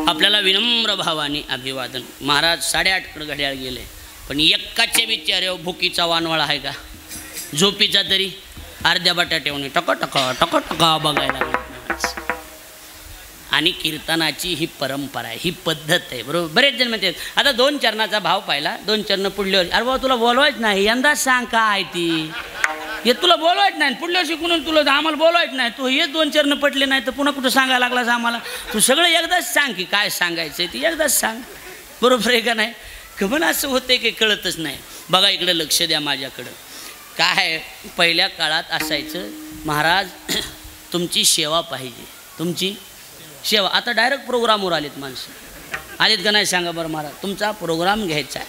आपल्याला विनम्र भावाने अभिवादन. महाराज 8:30 घड्याळ गेले, पण एकाच्या विचारावर भुकीचा वानवळा आहे का? झोपीचा तरी अर्ध्या बटाट्यावणी टका बघायला लागला. आणि कीर्तनाची ही परंपरा आहे, ही पद्धत आहे. बरोबर. बरेच जण म्हणतात आता 2 चरणाचा भाव पाहिला, 2 चरण पुढल्या वर्षी, अरे बाबा तुला बोलवायच नाही, यंदाच सांग काय ती, हे तुला बोलवायच नाही, पुढल्या वर्षी कुणून तुला आम्हाला बोलवायच नाही, तू हे 2 चरण पटले नाही तर पुन्हा कुठं सांगायला लागलास आम्हाला? तू सगळं एकदाच सांग की काय सांगायचं आहे ते एकदाच सांग. बरोबर आहे का नाही? कमन असं होतं की कळतच नाही. बघा इकडं लक्ष द्या माझ्याकडं. काय पहिल्या काळात असायचं, महाराज तुमची सेवा पाहिजे, तुमची सेवा. आता डायरेक्ट प्रोग्रामवर आलेत माणसं, आलेत का नाही सांगा बरं महाराज, तुमचा प्रोग्राम घ्यायचा आहे,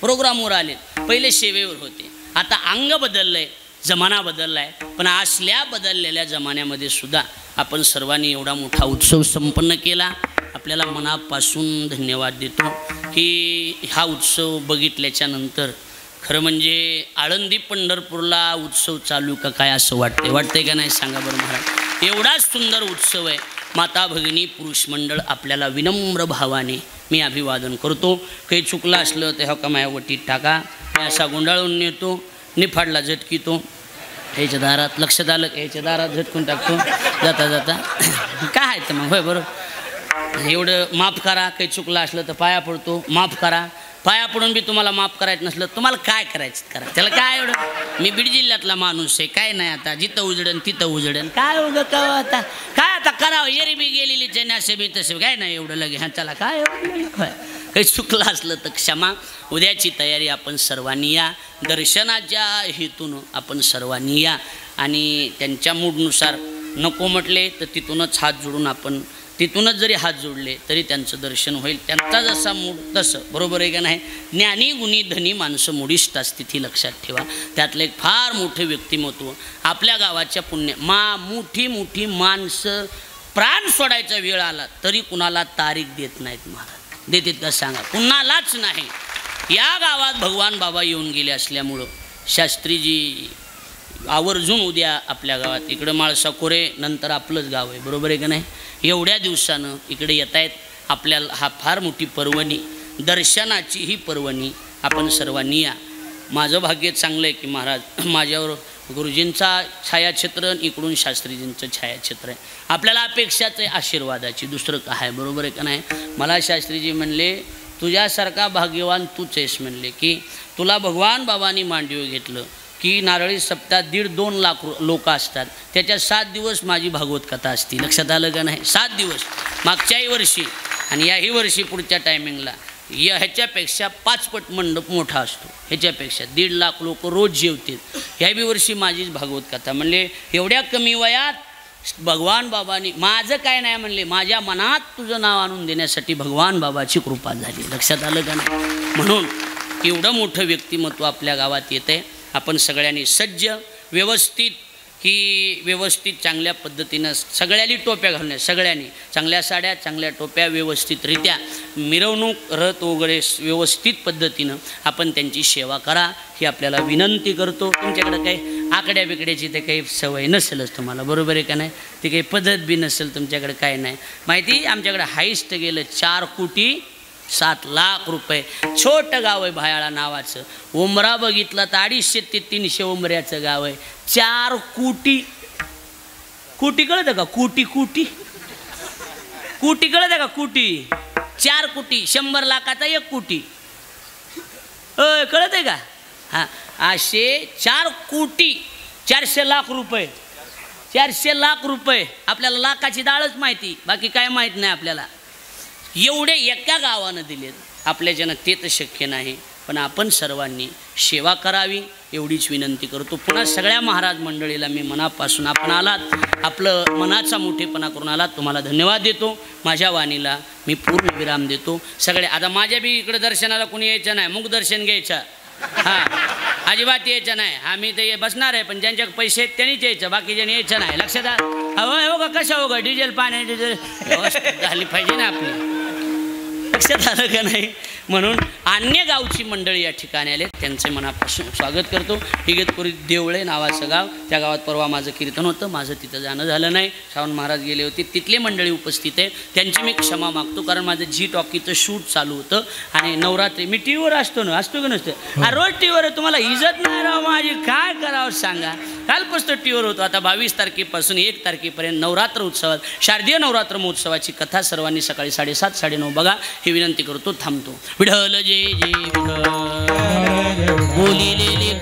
प्रोग्रामवर आलेत. पहिले सेवेवर होते, आता अंग बदललं आहे, जमाना बदलला आहे. पण असल्या बदललेल्या जमान्यामध्ये सुद्धा आपण सर्वांनी एवढा मोठा उत्सव संपन्न केला. आपल्याला मनापासून धन्यवाद देतो की हा उत्सव बघितल्याच्या नंतर खरं म्हणजे आळंदी पंढरपूरला उत्सव चालू का काय असं वाटतंय का नाही सांगा बरं महाराज? एवढाच सुंदर उत्सव आहे. माता भगिनी पुरुष मंडळ आपल्याला विनम्र भावाने मी अभिवादन करतो. काही चुकलं असलं तर ह्या कमाया वटीत टाका, मी असा गुंडाळून नेतो, निफाडला झटकितो, ह्याच्या दारात लक्षात आलं, ह्याच्या दारात झटकून टाकतो जाता जाता. काय आहे तर मग होय बरोबर. एवढं माफ करा, काही चुकलं असलं तर पाया पडतो, माफ करा. पाया पडून बी तुम्हाला माफ करायचं नसलं तुम्हाला काय करायचं करा, त्याला काय एवढं. मी बीड जिल्ह्यातला माणूस आहे, काय नाही आता जिथं उजडन तिथं उजडन, काय उगं का आता काय आता करावं, एरी बी गेलेली जनासे बी तसे काय नाही एवढं लगे ह्या त्याला काय एवढं. काही चुकलं असलं तर क्षमा. उद्याची तयारी आपण सर्वांनी या, दर्शनाच्या हेतून आपण सर्वांनी या. आणि त्यांच्या मूडनुसार नको म्हटले तर तिथूनच हात जोडून आपण, तिथूनच जरी हात जोडले तरी त्यांचं दर्शन होईल. त्यांचा जसा मूड तसं. बरोबर आहे का नाही? ज्ञानी गुणी धनी माणसं मुडीष्ट स्थिती लक्षात ठेवा. त्यातलं एक फार मोठं व्यक्तिमत्व आपल्या गावाच्या पुण्य मोठी मोठी माणसं प्राण सोडायचा वेळ आला तरी कुणाला तारीख देत नाहीत महाराज. देतात का सांगा? कुणालाच नाही. या गावात भगवान बाबा येऊन गेले असल्यामुळं शास्त्रीजी आवर्जून उद्या आपल्या गावात, इकडं माळसाकोरे नंतर आपलंच गाव आहे. बरोबर आहे का नाही? एवढ्या दिवसानं इकडे येत आहेत. आपल्याला हा फार मोठी पर्वणी, दर्शनाची ही पर्वणी आपण सर्वांनी या. माझं भाग्य चांगलं आहे की महाराज माझ्यावर गुरुजींचा छायाचित्र, इकडून शास्त्रीजींचं छायाचित्र आहे. आपल्याला अपेक्षाच आहे आशीर्वादाची, दुसरं काय. बरोबर आहे का नाही? मला शास्त्रीजी म्हणले तुझ्यासारखा भाग्यवान तूच आहेस म्हणले की तुला भगवान बाबांनी मांडीवर घेतलं की नारळी सप्ताहात 1.5-2 लाख लोक असतात, त्याच्यात 7 दिवस माझी भागवत कथा असती. लक्षात आलं का नाही? 7 दिवस मागच्याही वर्षी आणि याही वर्षी पुढच्या टायमिंगला ह्याच्यापेक्षा 5 पट मंडप मोठा असतो. ह्याच्यापेक्षा 1.5 लाख लोक रोज जेवतील. ह्या बी वर्षी माझीच भागवत कथा. म्हणले एवढ्या कमी वयात भगवान बाबांनी माझं काय नाही म्हणले, माझ्या मनात तुझं नाव आणून देण्यासाठी भगवान बाबाची कृपा झाली. लक्षात आलं का नाही? म्हणून एवढं मोठं व्यक्तिमत्व आपल्या गावात येतंय. आपण सगळ्यांनी सज्ज व्यवस्थित की व्यवस्थित चांगल्या पद्धतीनं सगळ्यांनी टोप्या घालण्या, सगळ्यांनी चांगल्या साड्या चांगल्या टोप्या व्यवस्थितरित्या मिरवणूक रथ वगैरे व्यवस्थित पद्धतीनं आपण त्यांची सेवा करा ही आपल्याला विनंती करतो. तुमच्याकडं काही आकड्या बिकड्याची ते काही सवय नसेलच तुम्हाला, बरोबर आहे का नाही? ती काही पद्धत बी नसेल तुमच्याकडे, काय नाही माहिती. आमच्याकडे हाईस्ट गेलं 4,07,00,000 रुपये. छोटं गाव आहे भायाळा नावाचं. उमरा बघितलं तर 250 ते 300 उमऱ्याचं गाव आहे. 4 कोटी. कोटी कळतं का? कोटी कोटी कोटी कळतं का? कोटी 4 कोटी. 100 लाखाचा 1 कोटी. कळत आहे का? हां, असे 4 कोटी 400 लाख रुपये. 400 लाख रुपये. आपल्याला लाखाची डाळच माहिती, बाकी काय माहीत नाही आपल्याला. एवढे एका गावानं दिलेत. आपल्याच्यानं ते तर शक्य नाही, पण आपण सर्वांनी सेवा करावी एवढीच विनंती करतो. पुन्हा सगळ्या महाराज मंडळीला मी मनापासून, आपण आलात, आपलं मनाचा मोठेपणा करून आलात, तुम्हाला धन्यवाद देतो. माझ्या वाणीला मी पूर्ण विराम देतो. सगळे आता माझ्या बी इकडे दर्शनाला कोणी यायचं नाही, मुख दर्शन घ्यायचं. हां, अजिबात यायचं नाही. आम्ही ते बसणार आहे, पण ज्यांच्याकडे पैसे आहेत त्यांनीच यायचं, बाकीच्यांनी यायचं नाही. लक्षात आलं? हो का? कसं हो का? डिझेल पाणी डिझेल व्यवस्थित झाली पाहिजे ना आपली. लक्षात आलं का नाही? म्हणून अन्य गावची मंडळी या ठिकाणी आले, त्यांचे मनापासून स्वागत करतो. इगतपुरी देवळे नावाचं गाव, त्या गावात परवा माझं कीर्तन होतं, माझं तिथं जाणं झालं नाही. सावंत महाराज गेले होते, तिथले मंडळी उपस्थित आहे, त्यांची मी क्षमा मागतो. कारण माझं जी टॉकीचं शूट चालू होतं आणि नवरात्री मी टी व्हीवर असतो ना, असतो का नसतं? रोज टी व्हीवर तुम्हाला इज्जत नाही राव माझी, काय करावं सांगा. कालपासून टी व्हीवर होतो. आता 22 तारखेपासून 1 तारखेपर्यंत नवरात्र उत्सवात, शारदीय नवरात्र महोत्सवाची कथा सर्वांनी सकाळी 7:30 साडेनऊ बघा ही विनंती करतो. थांबतो. विठ्ठल जय जय विठ्ठल. बोलिलेले